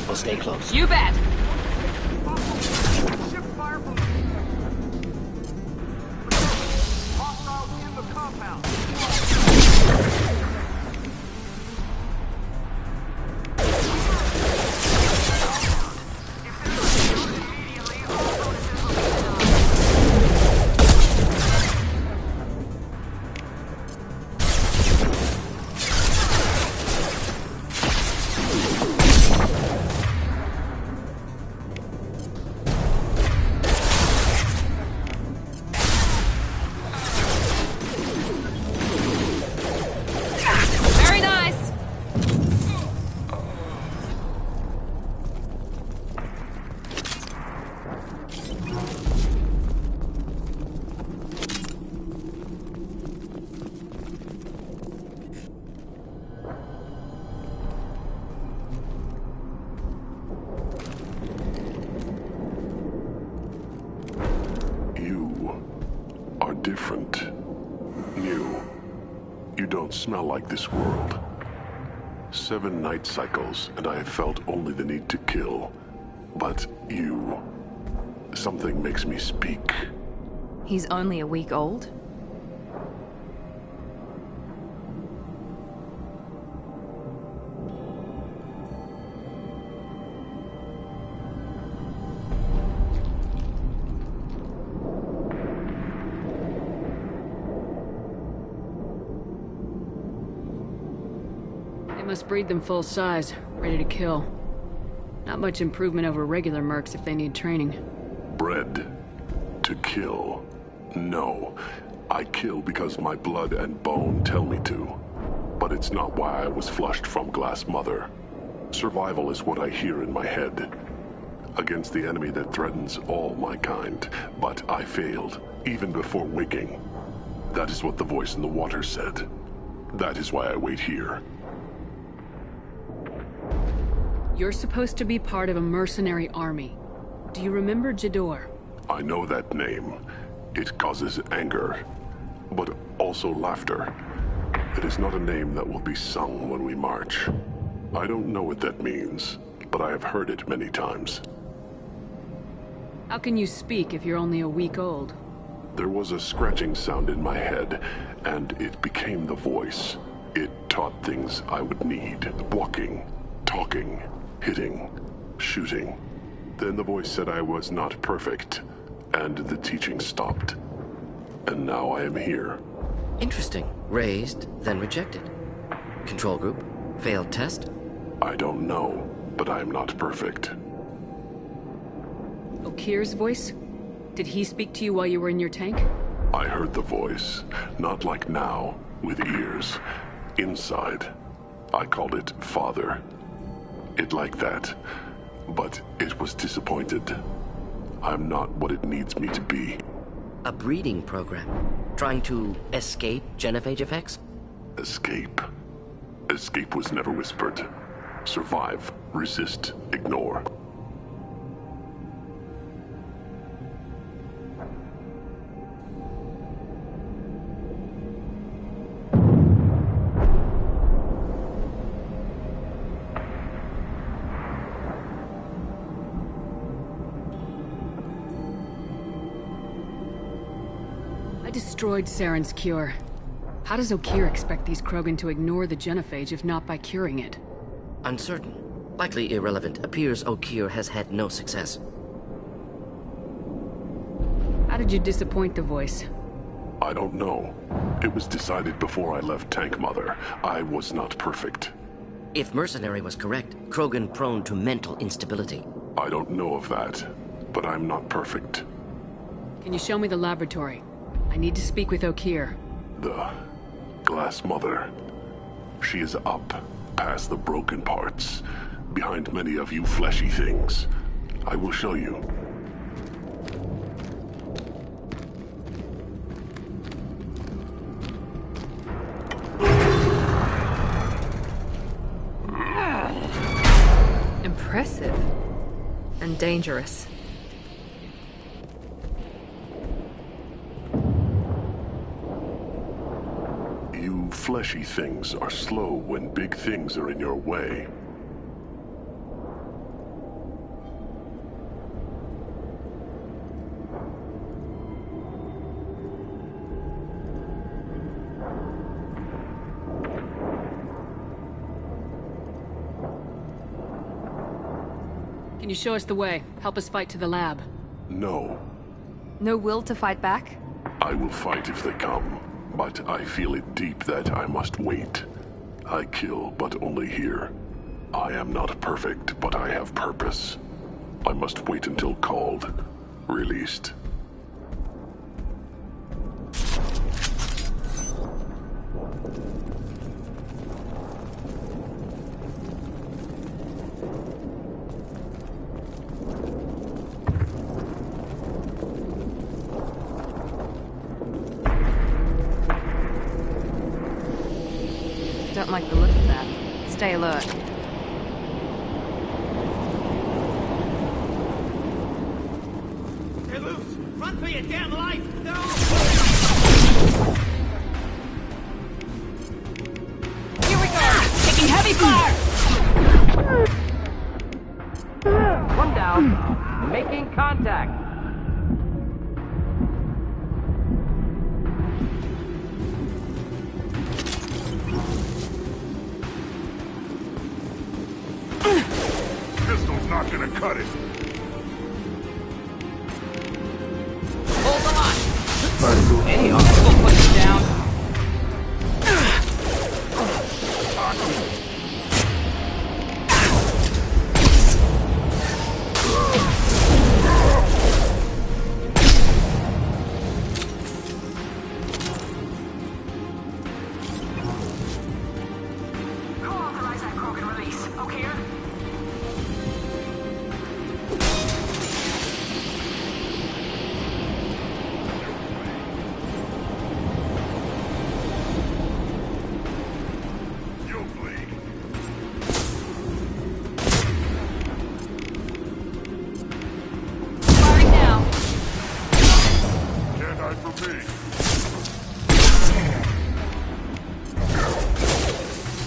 We'll stay close. You bet! Ship fire from hostiles in the compound. Very nice! You are different. New. You don't smell like this world. 7 night cycles, and I have felt only the need to kill. But you Something makes me speak. He's only a week old? They must breed them full size, ready to kill. Not much improvement over regular mercs if they need training. Bred to kill. No. I kill because my blood and bone tell me to. But it's not why I was flushed from Glass Mother. Survival is what I hear in my head. Against the enemy that threatens all my kind. But I failed, even before waking. That is what the voice in the water said. That is why I wait here. You're supposed to be part of a mercenary army. Do you remember Jador? I know that name. It causes anger, but also laughter. It is not a name that will be sung when we march. I don't know what that means, but I have heard it many times. How can you speak if you're only a week old? There was a scratching sound in my head, and it became the voice. It taught things I would need. Walking, talking, hitting, shooting. Then the voice said I was not perfect, and the teaching stopped. And now I am here. Interesting. Raised, then rejected. Control group? Failed test? I don't know, but I am not perfect. Okir's voice? Did he speak to you while you were in your tank? I heard the voice, not like now, with ears. Inside. I called it Father. It like that, but it was disappointed. I'm not what it needs me to be. A breeding program? Trying to escape genophage effects? Escape. Escape was never whispered. Survive, resist, ignore. Destroyed Saren's cure. How does Okir expect these Krogan to ignore the genophage if not by curing it? Uncertain. Likely irrelevant. Appears Okir has had no success. How did you disappoint the voice? I don't know. It was decided before I left Tank Mother. I was not perfect. If Mercenary was correct, Krogan prone to mental instability. I don't know of that, but I'm not perfect. Can you show me the laboratory? I need to speak with Okir. The Glass Mother. She is up, past the broken parts, behind many of you fleshy things. I will show you. Impressive. And dangerous. Fleshy things are slow when big things are in your way. Can you show us the way? Help us fight to the lab. No. No will to fight back? I will fight if they come. But I feel it deep that I must wait. I kill, but only here. I am not perfect, but I have purpose. I must wait until called, released. Don't like the look of that. Stay alert. They're loose! Run for your damn life! They're all... Here we go! Taking heavy fire! One down. Making contact. cut it. Hold on! Any armor will put you down.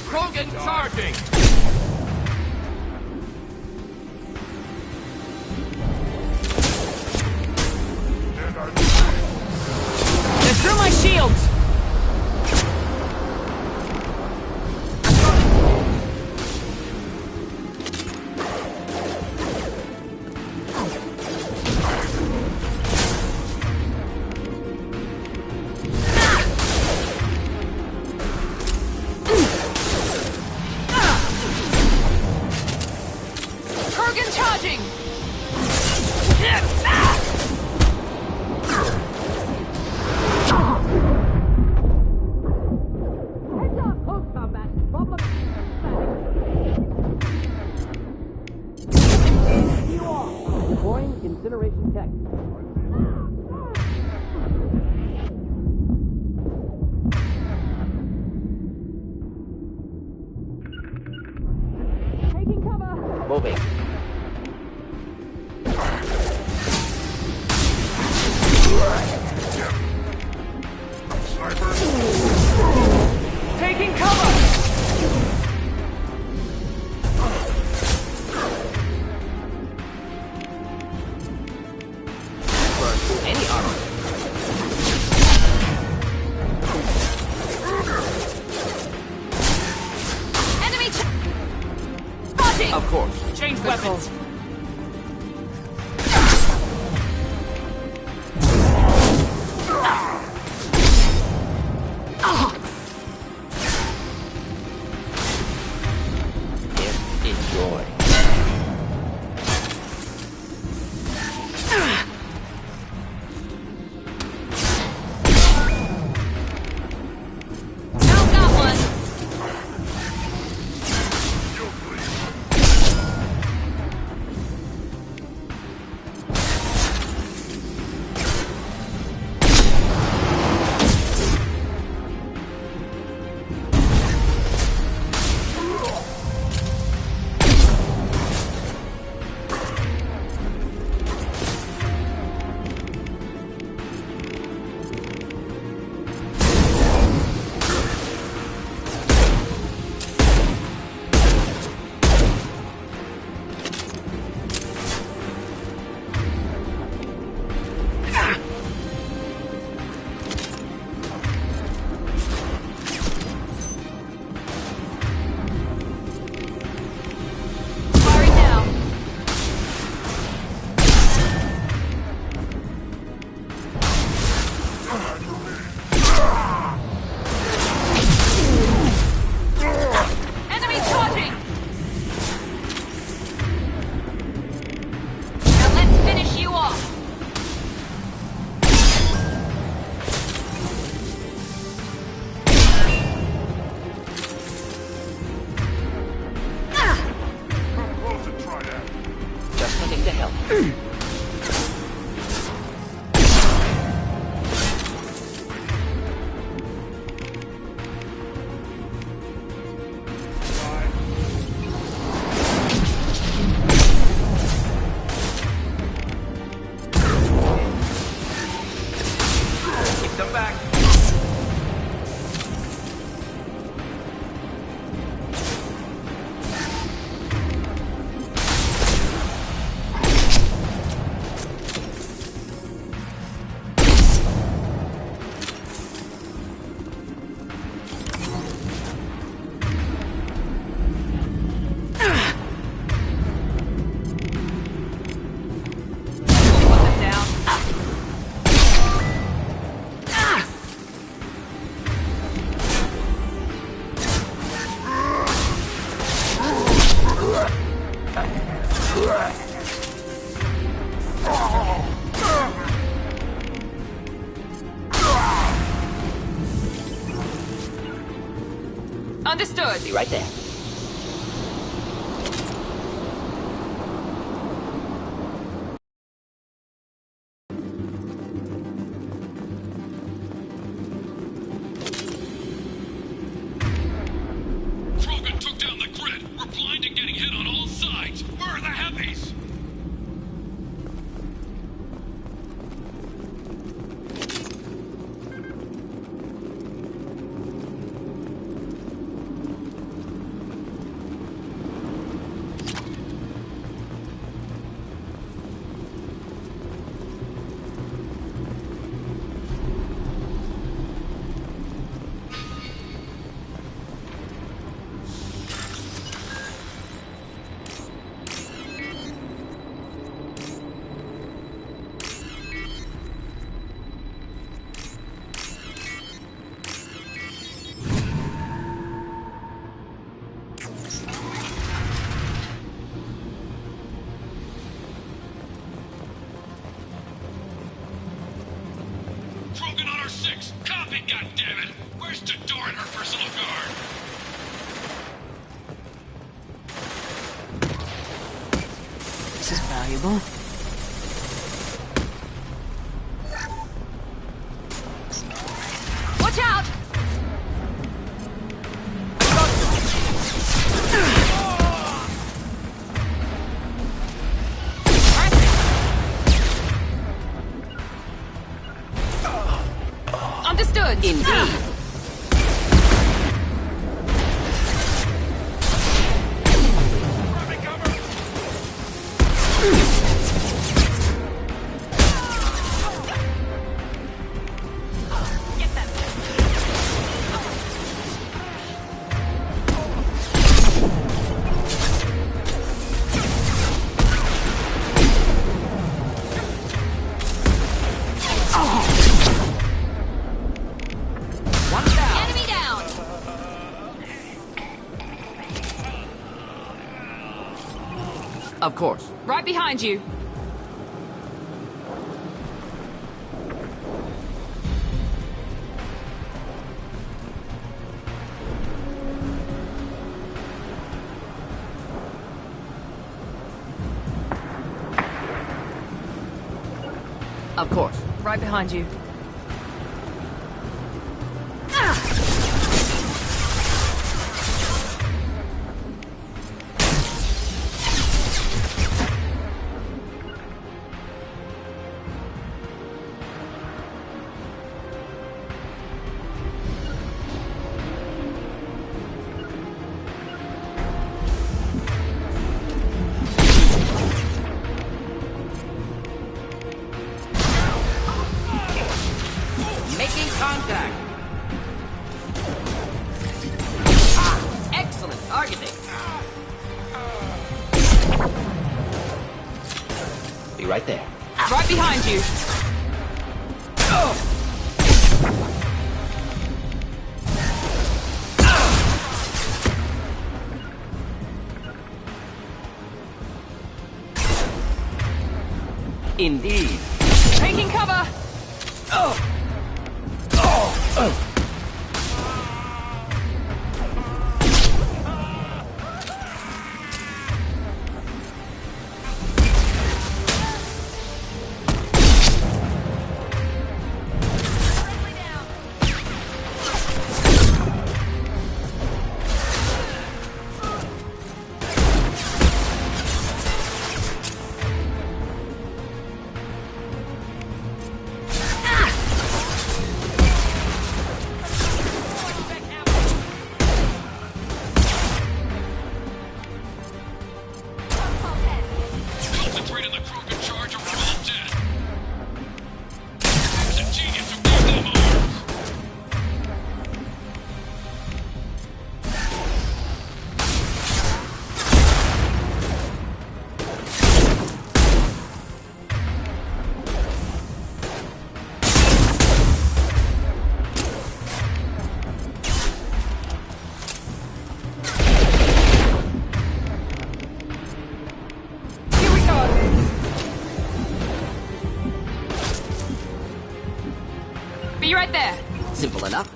Krogan charging! They're through my shields! Kurgan charging! Heads up, close combat. Problem. You are deploying incineration tech. Taking cover. Moving. Taking cover! Any armor. Enemy charging! Of course. Change weapons. Enjoy. Now got one. Understood. Be right there. Krogan took down the grid. We're blind and getting hit on all sides. Where are the heavies? Krogan on our 6. Copy, goddammit! Where's Tali'zorah and her personal guard? This is valuable. Watch out! Understood. Indeed. Enemy down. Of course. Right behind you. Of course. Right behind you. Making contact. Excellent targeting. Be right there. Right behind you. Indeed. Taking cover. Concentrate on the Krogan charge or we're all dead. It's a genius who gave them arms. Here we go. Be right there. Simple enough.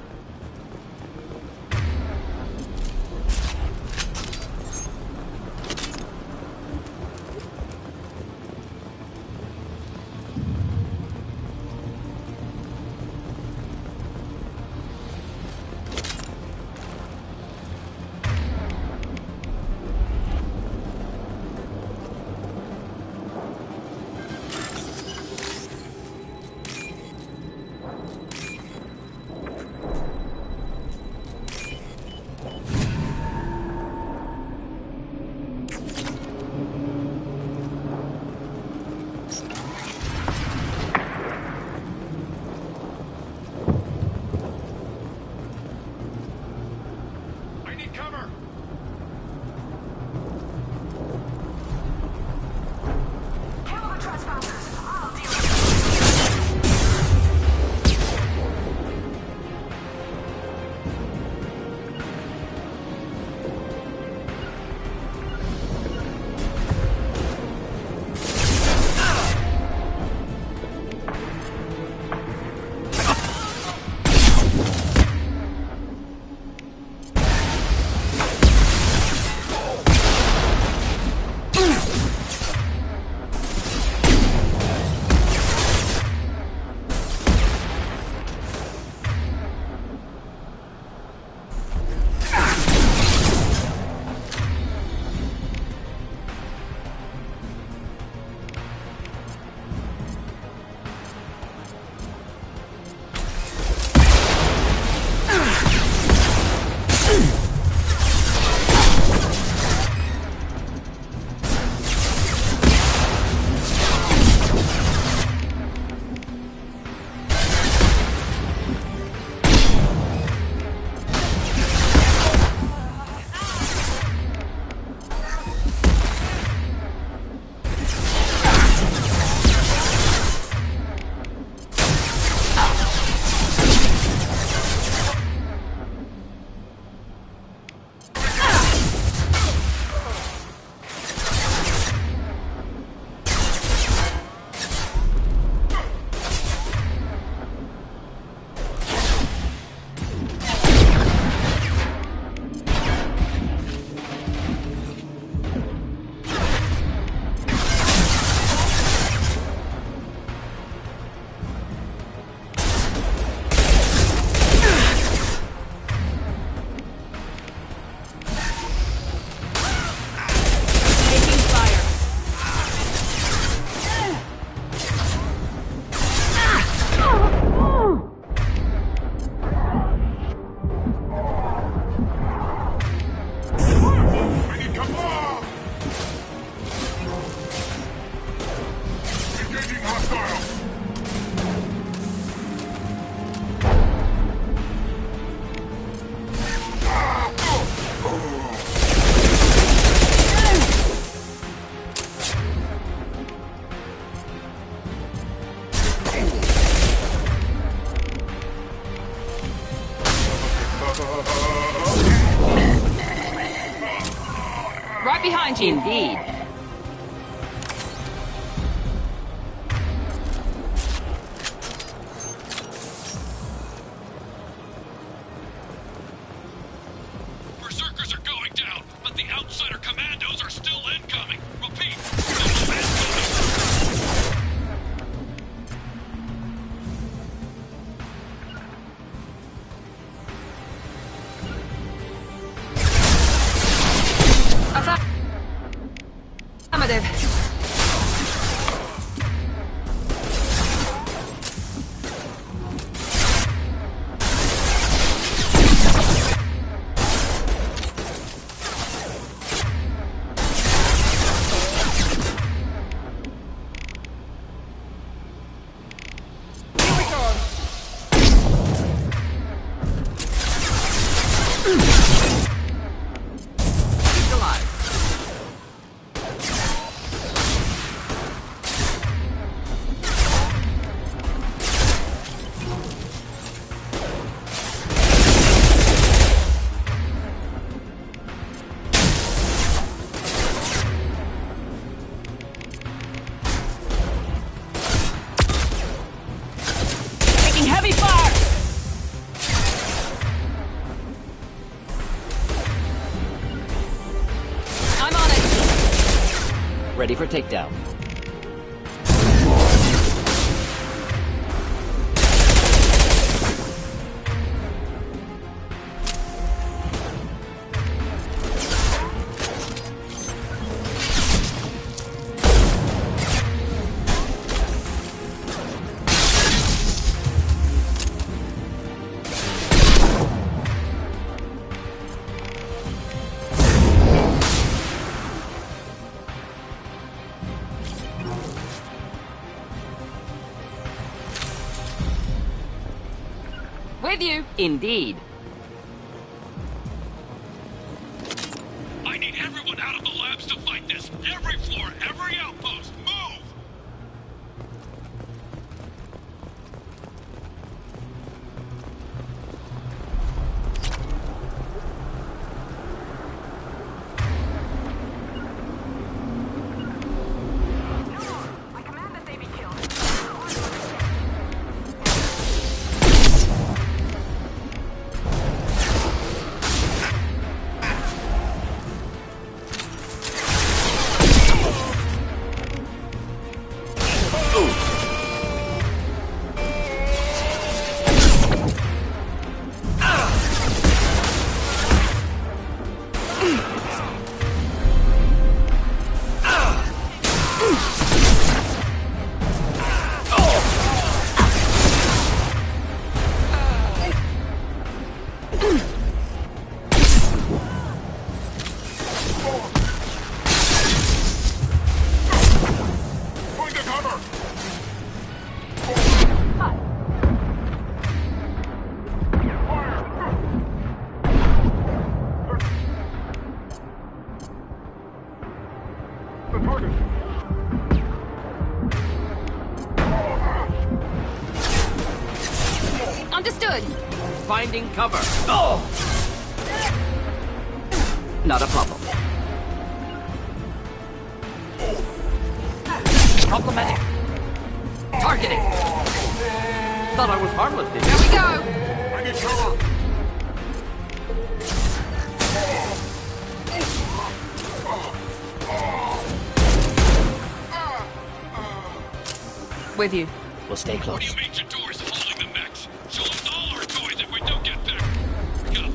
Right behind you. Indeed. Berserkers are going down, but the outsider commandos are still incoming. Repeat, still incoming. Affirmative. Heavy fire! I'm on it! Ready for takedown. With you! Indeed. I need everyone out of the labs to fight this. Every floor, every outpost, move! I command that they be killed. Find the cover! The target! Understood! Finding cover. Oh! Not a problem. Complimenting. Targeting. Thought I was harmless, didn't you? Here we go! I need cover! With you. We'll stay What do close. you mean Jador's holding the mechs? She'll lose all our toys if we don't get there. Go.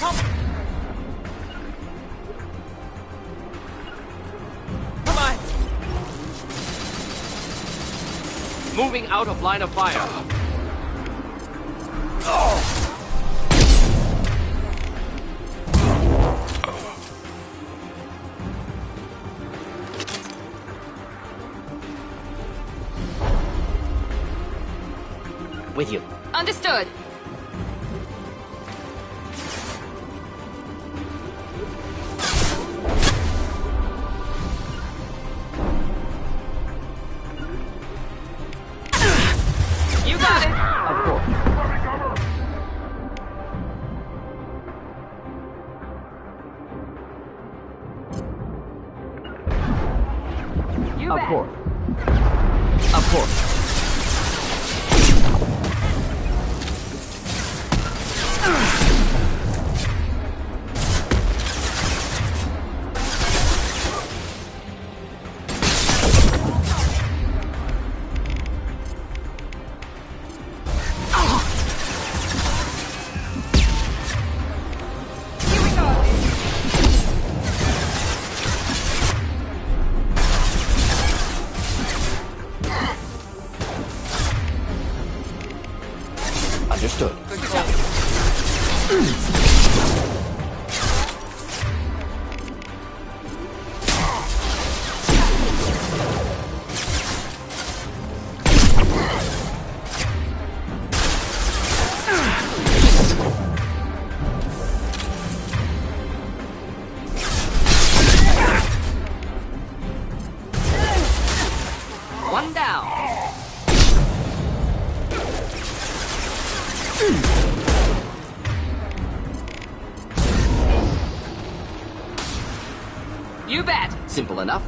Come on! Moving out of line of fire. With you. Understood. You got it. Of course. You Of bet. course. Of course. Understood. Good job. One down. You bet. Simple enough.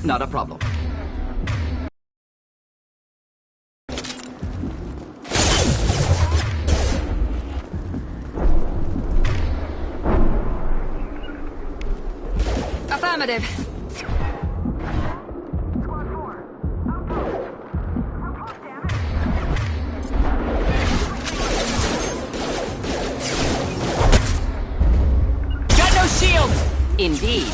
Not a problem. Affirmative. Got no shields! Indeed.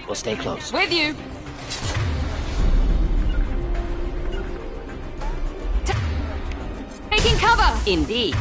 We'll stay close. With you. Taking cover! Indeed.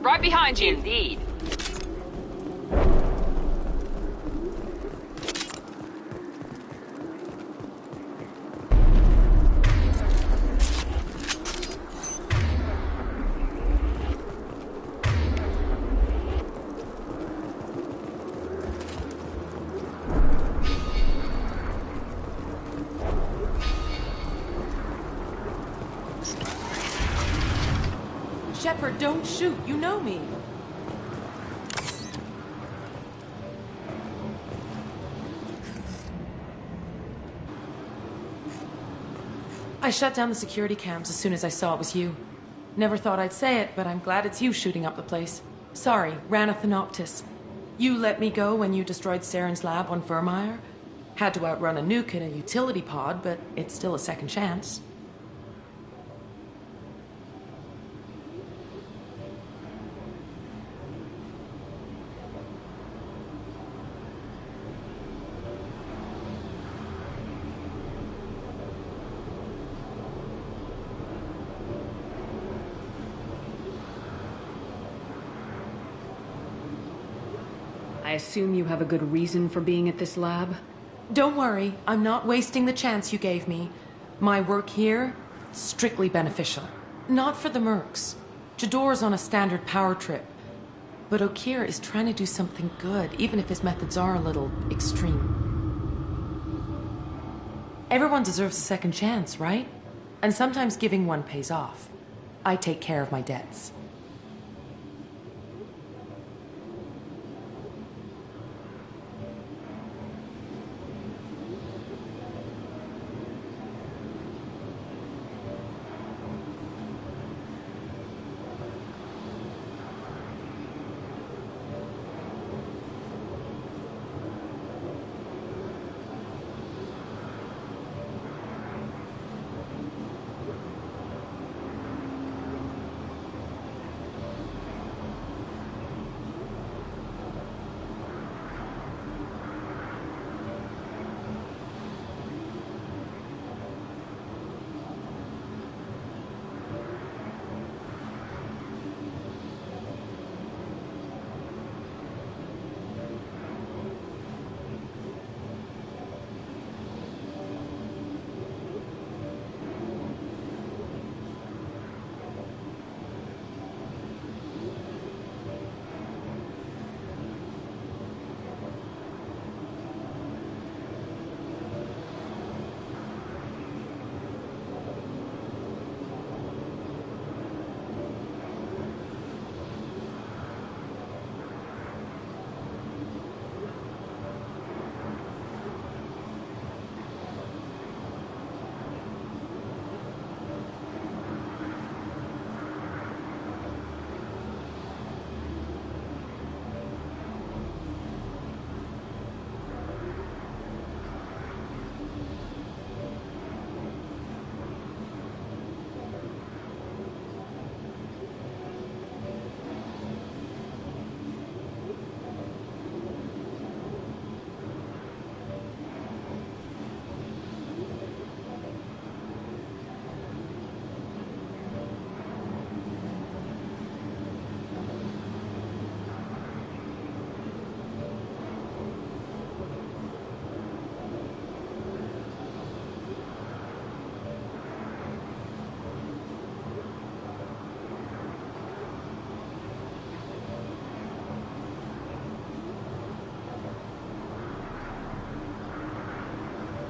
Right behind you. Indeed. Shepard, don't shoot. You know me. I shut down the security cams as soon as I saw it was you. Never thought I'd say it, but I'm glad it's you shooting up the place. Sorry, ran a Thanoptis. You let me go when you destroyed Saren's lab on Vermeer. Had to outrun a nuke in a utility pod, but it's still a second chance. I assume you have a good reason for being at this lab? Don't worry, I'm not wasting the chance you gave me. My work here, strictly beneficial. Not for the mercs. Jador's on a standard power trip. But Okir is trying to do something good, even if his methods are a little extreme. Everyone deserves a second chance, right? And sometimes giving one pays off. I take care of my debts.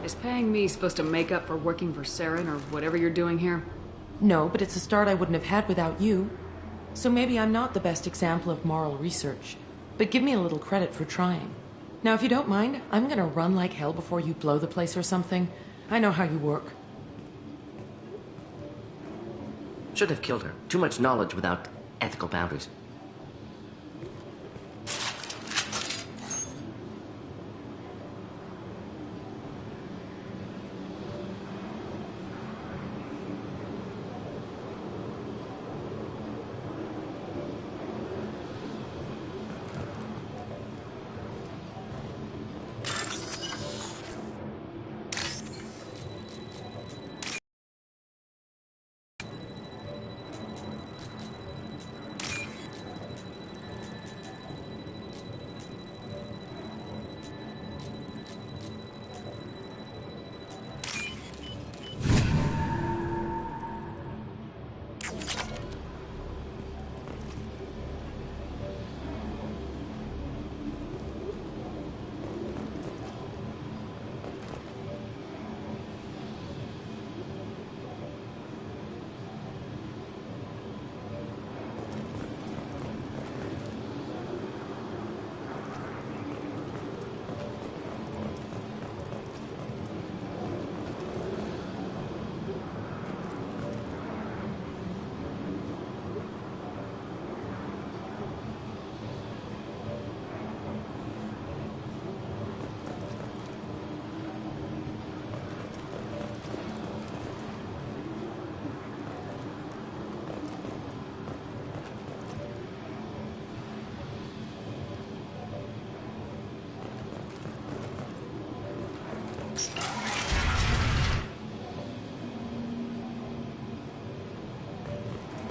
Is paying me supposed to make up for working for Saren or whatever you're doing here? No, but it's a start I wouldn't have had without you. So maybe I'm not the best example of moral research, but give me a little credit for trying. Now, if you don't mind, I'm gonna run like hell before you blow the place or something. I know how you work. Should have killed her. Too much knowledge without ethical boundaries.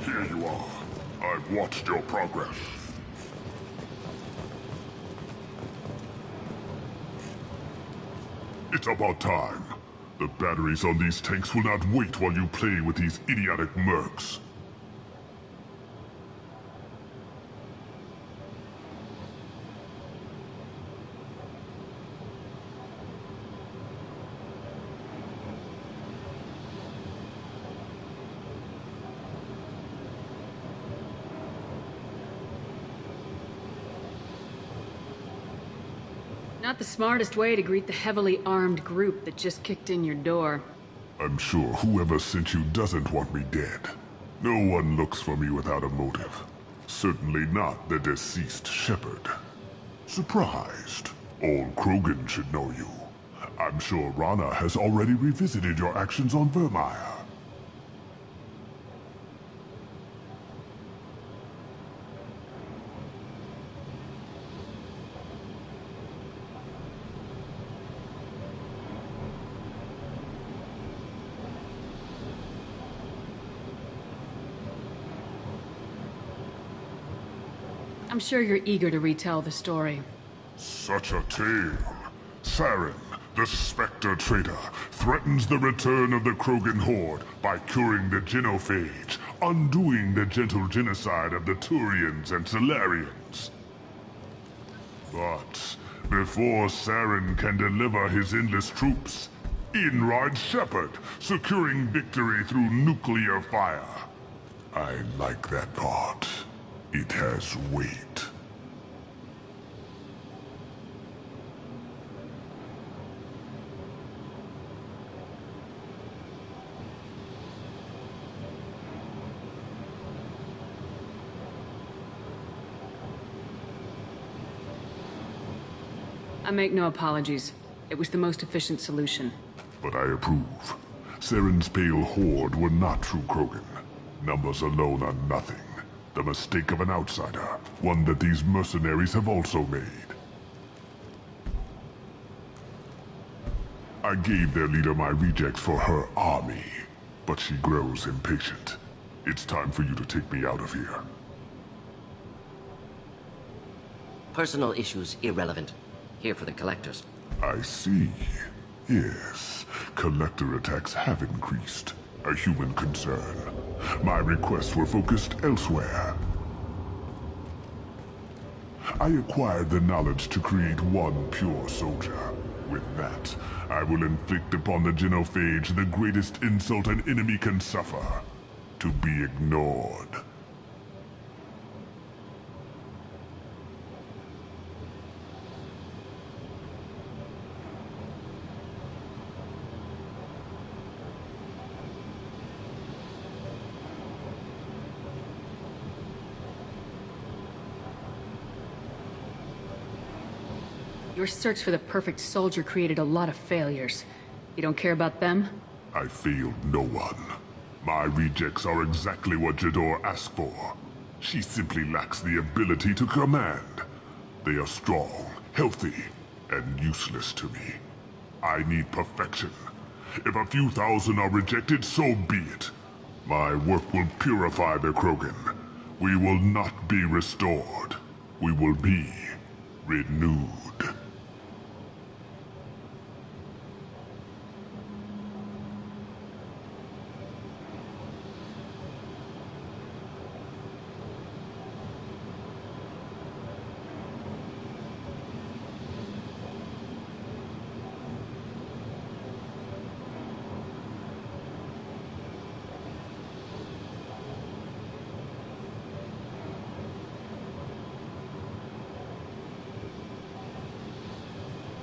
Here you are. I've watched your progress. It's about time. The batteries on these tanks will not wait while you play with these idiotic mercs. Not the smartest way to greet the heavily armed group that just kicked in your door. I'm sure whoever sent you doesn't want me dead. No one looks for me without a motive. Certainly not the deceased shepherd. Surprised. Old Krogan should know you. I'm sure Rana has already revisited your actions on Vermeer. I'm sure you're eager to retell the story. Such a tale. Saren, the Spectre traitor, threatens the return of the Krogan horde by curing the genophage, undoing the gentle genocide of the Turians and Solarians. But before Saren can deliver his endless troops, in rides Shepard, securing victory through nuclear fire. I like that part. It has weight. I make no apologies. It was the most efficient solution. But I approve. Saren's pale horde were not true Krogan. Numbers alone are nothing. The mistake of an outsider, one that these mercenaries have also made. I gave their leader my rejects for her army, but she grows impatient. It's time for you to take me out of here. Personal issues irrelevant. Here for the collectors. I see. Yes, collector attacks have increased. A human concern. My requests were focused elsewhere. I acquired the knowledge to create one pure soldier. With that, I will inflict upon the genophage the greatest insult an enemy can suffer. To be ignored. Your search for the perfect soldier created a lot of failures. You don't care about them? I failed no one. My rejects are exactly what Jador asked for. She simply lacks the ability to command. They are strong, healthy, and useless to me. I need perfection. If a few thousand are rejected, so be it. My work will purify the Krogan. We will not be restored. We will be renewed.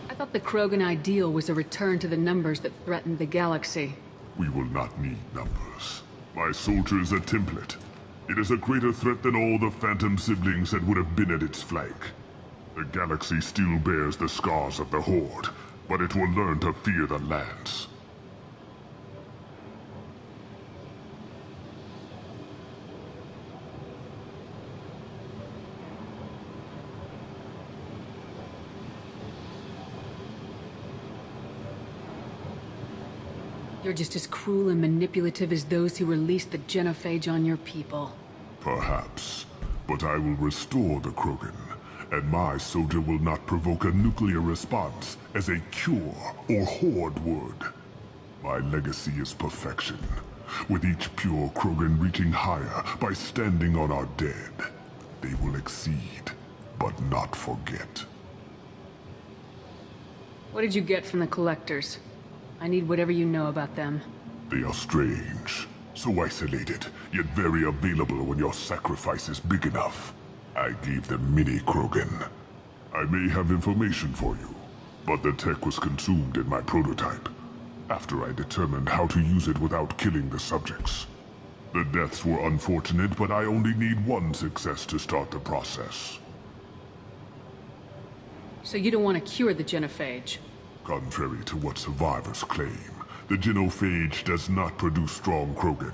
I thought the Krogan ideal was a return to the numbers that threatened the galaxy. We will not need numbers. My soldier is a template. It is a greater threat than all the Phantom siblings that would have been at its flank. The galaxy still bears the scars of the Horde, but it will learn to fear the Lance. You're just as cruel and manipulative as those who released the genophage on your people. Perhaps. But I will restore the Krogan, and my soldier will not provoke a nuclear response as a cure or Horde would. My legacy is perfection, with each pure Krogan reaching higher by standing on our dead. They will exceed, but not forget. What did you get from the Collectors? I need whatever you know about them. They are strange, so isolated, yet very available when your sacrifice is big enough. I gave them mini Krogan. I may have information for you, but the tech was consumed in my prototype, after I determined how to use it without killing the subjects. The deaths were unfortunate, but I only need one success to start the process. So you don't want to cure the genophage? Contrary to what survivors claim, the genophage does not produce strong Krogan.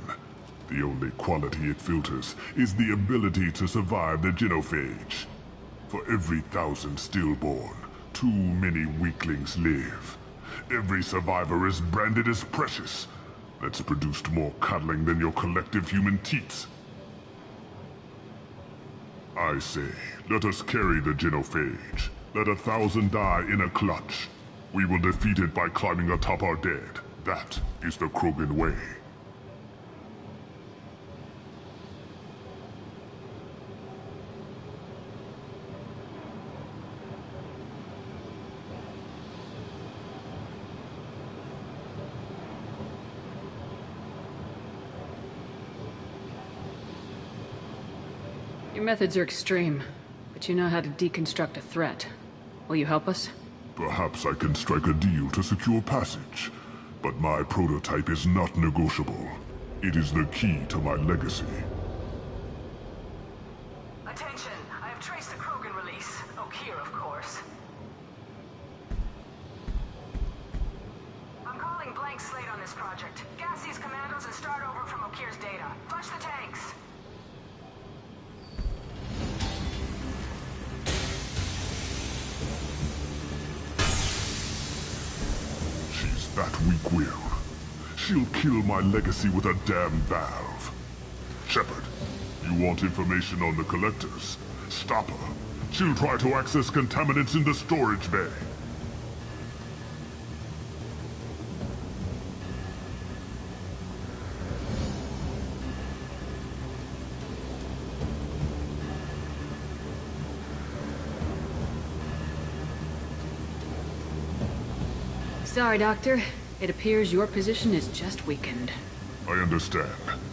The only quality it filters is the ability to survive the genophage. For every 1,000 stillborn, too many weaklings live. Every survivor is branded as precious. That's produced more cuddling than your collective human teats. I say, let us carry the genophage. Let 1,000 die in a clutch. We will defeat it by climbing atop our dead. That is the Krogan way. Your methods are extreme, but you know how to deconstruct a threat. Will you help us? Perhaps I can strike a deal to secure passage, but my prototype is not negotiable. It is the key to my legacy. Attention! I have traced the Krogan release. Okeer, of course. I'm calling blank slate on this project. Gas these commandos and start over from Okeer's data. Flush the tanks! That weak-willed. She'll kill my legacy with a damn valve. Shepard, you want information on the Collectors? Stop her. She'll try to access contaminants in the storage bay. Sorry, Doctor. It appears your position is just weakened. I understand,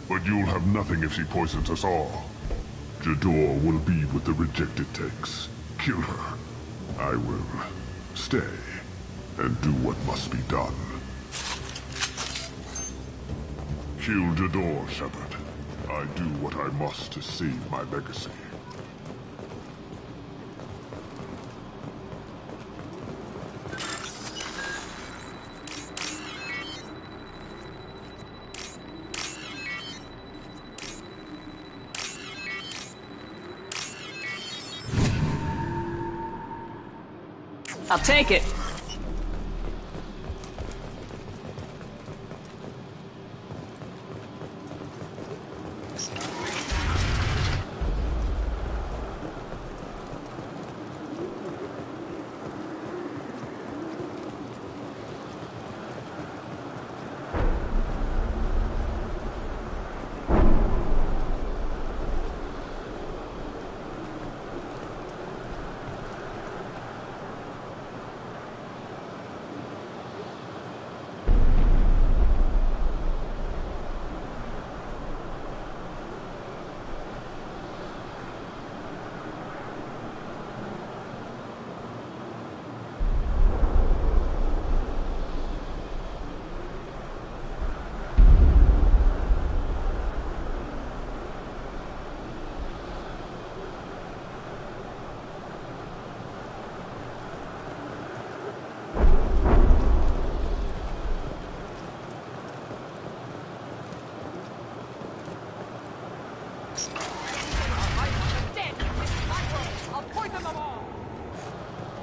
but you'll have nothing if she poisons us all. Jador will be with the rejected techs. Kill her. I will stay and do what must be done. Kill Jador, Shepard. I do what I must to save my legacy. I'll take it.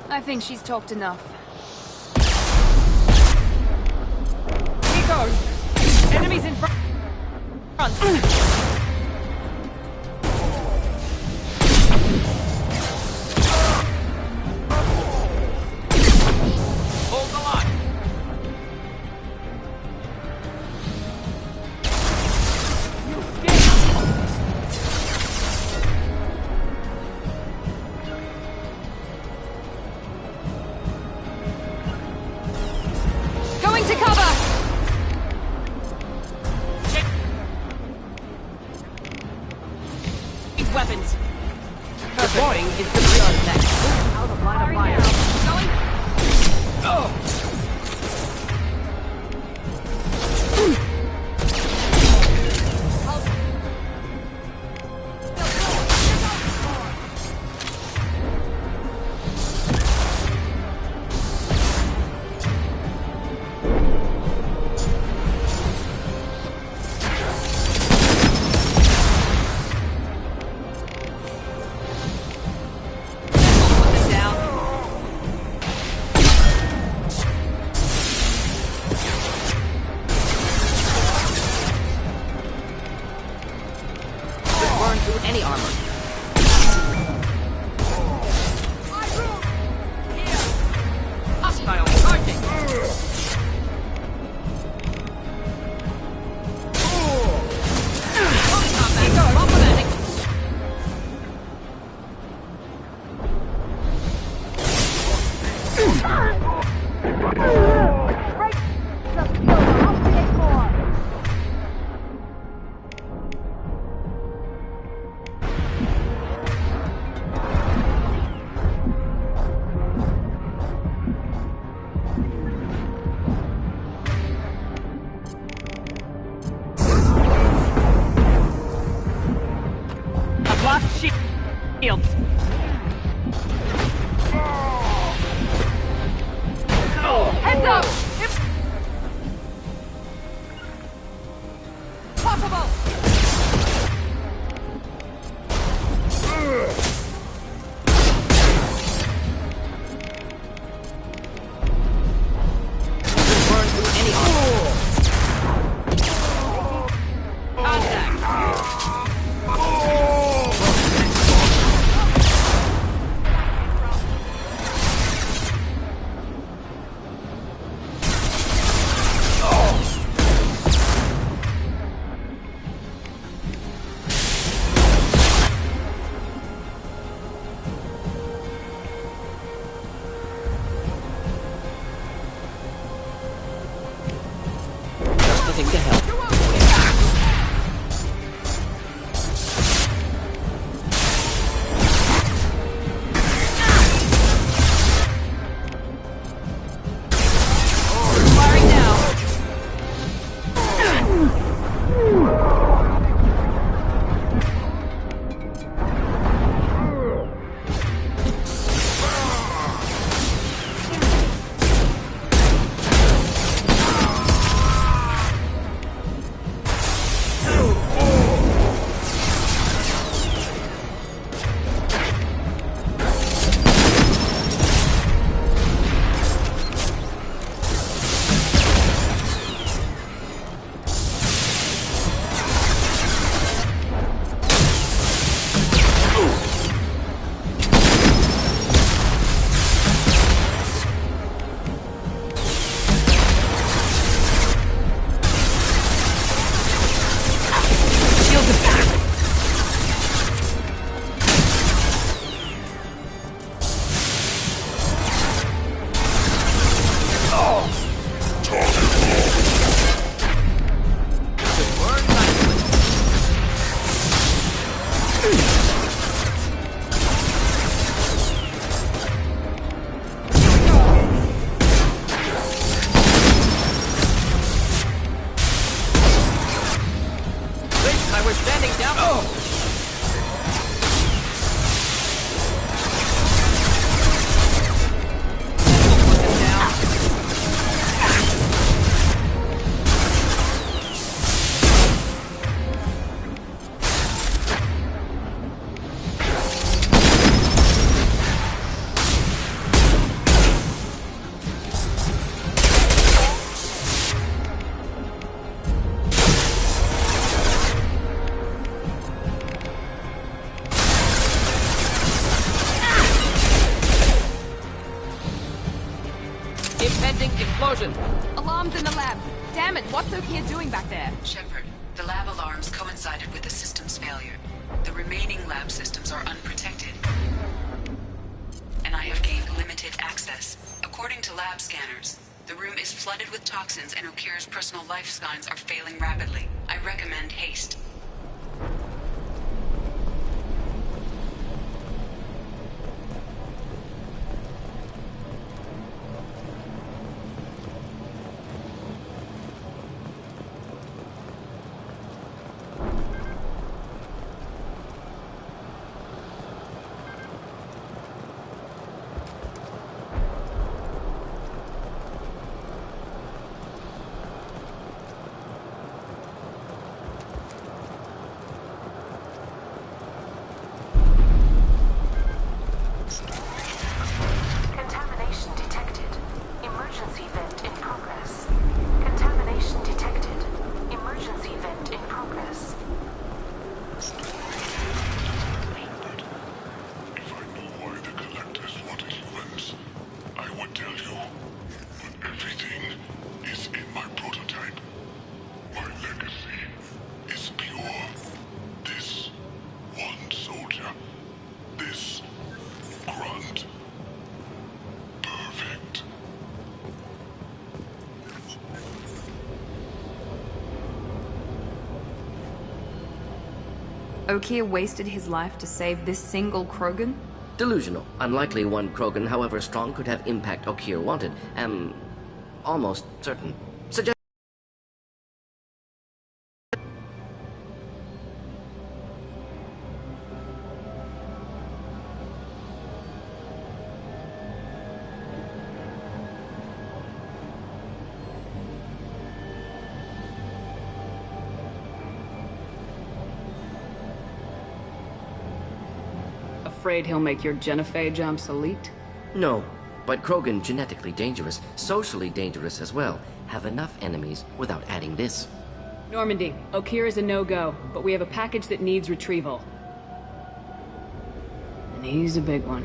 I think she's talked enough. Nico! Enemies in front! Hold the line. Going to cover! Weapons! Deploying infantry tech. Out of line of fire. Going? Oh! Burn through any armor. Hostile charging! Lost shields. Heads up! Possible! Burn through any armor. Contact! We're standing down. Oh! Explosion! Alarms in the lab. Damn it, what's Okia doing back there? Shepard, the lab alarms coincided with the system's failure. The remaining lab systems are unprotected. And I have gained limited access. According to lab scanners, the room is flooded with toxins and Okira's personal life signs are failing rapidly. I recommend haste. Okia wasted his life to save this single Krogan? Delusional. Unlikely one Krogan, however strong, could have impact Okia wanted. Am almost certain. Suggest Afraid he'll make your genophage obsolete? No, but Krogan genetically dangerous, socially dangerous as well. Have enough enemies without adding this. Normandy, Okia is a no-go, but we have a package that needs retrieval. And he's a big one.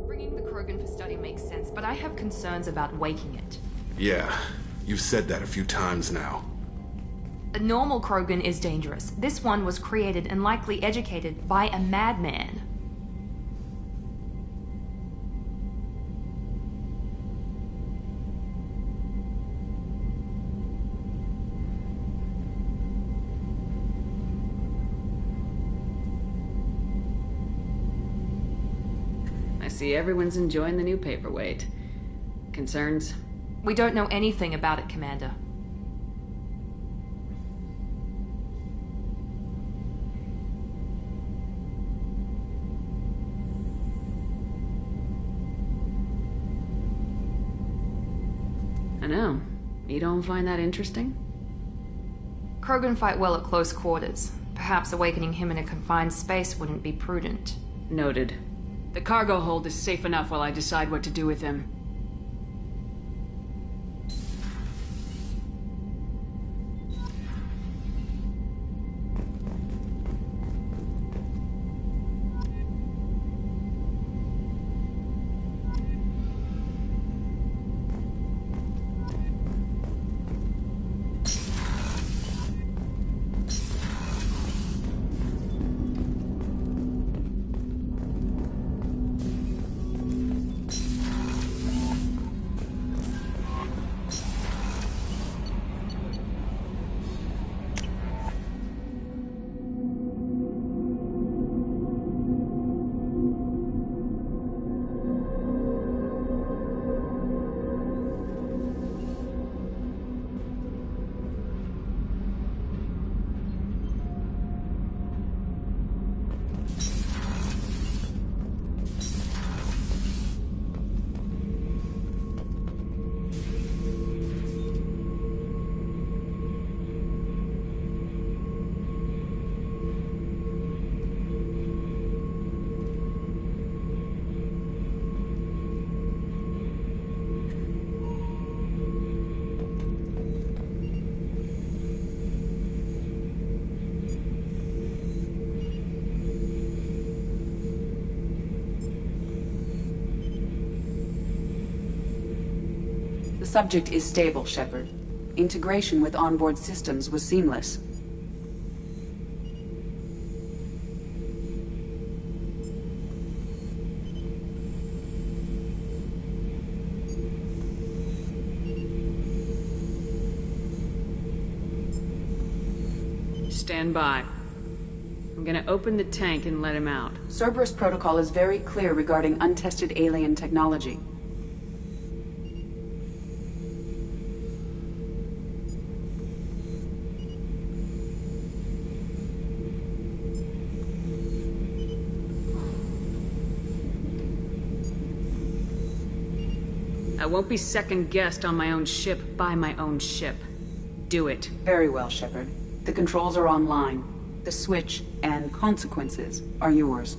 Bringing the Krogan for study makes sense, but I have concerns about waking it. Yeah, you've said that a few times now. A normal Krogan is dangerous. This one was created and likely educated by a madman. I see everyone's enjoying the new paperweight. Concerns? We don't know anything about it, Commander. I know. You don't find that interesting? Krogan fight well at close quarters. Perhaps awakening him in a confined space wouldn't be prudent. Noted. The cargo hold is safe enough while I decide what to do with him. subject is stable, Shepard. Integration with onboard systems was seamless. Stand by. I'm gonna open the tank and let him out. Cerberus protocol is very clear regarding untested alien technology. I won't be second-guessed on my own ship by my own ship. Do it. Very well, Shepard. The controls are online. The switch and consequences are yours.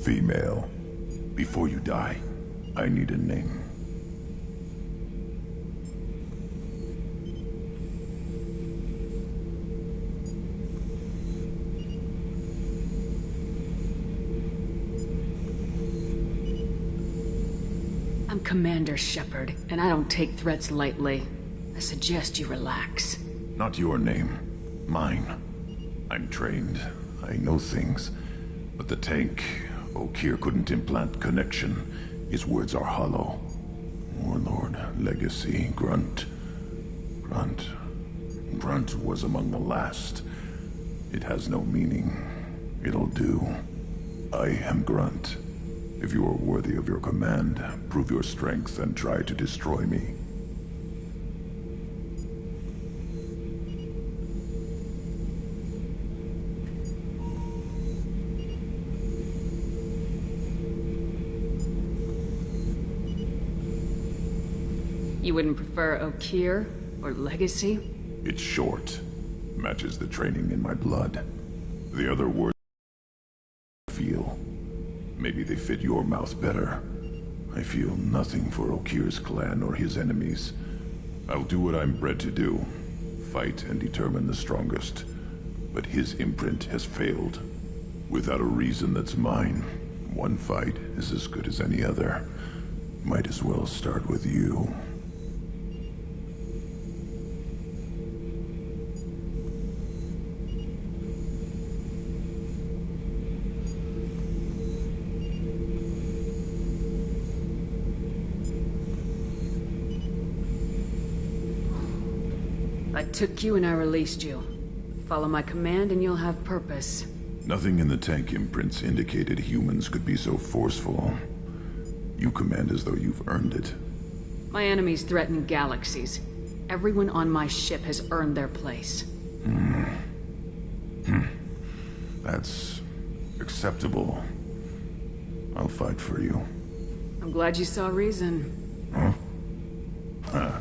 Female. Before you die, I need a name. I'm Commander Shepard, and I don't take threats lightly. I suggest you relax. Not your name. Mine. I'm trained. I know things. But the tank, Okeer couldn't implant connection. His words are hollow. Warlord, Legacy, Grunt. Grunt was among the last. It has no meaning. It'll do. I am Grunt. If you are worthy of your command, prove your strength and try to destroy me. You wouldn't prefer Okeer or Legacy? It's short. Matches the training in my blood. The other words I feel. Maybe they fit your mouth better. I feel nothing for Okeer's clan or his enemies. I'll do what I'm bred to do. Fight and determine the strongest. But his imprint has failed. Without a reason that's mine, one fight is as good as any other. Might as well start with you. I took you and I released you. Follow my command and you'll have purpose. Nothing in the tank imprints indicated humans could be so forceful. You command as though you've earned it. My enemies threaten galaxies. Everyone on my ship has earned their place. That's acceptable. I'll fight for you. I'm glad you saw reason. Huh?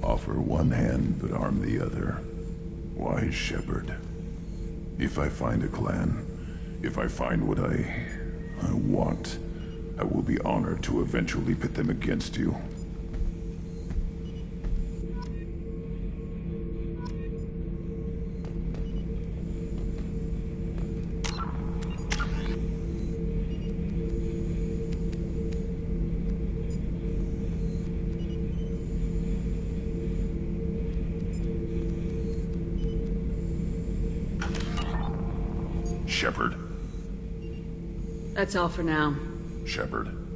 Offer one hand, but arm the other. Wise Shepard. If I find a clan, if I find what I want, I will be honored to eventually pit them against you. Shepard. That's all for now. Shepard.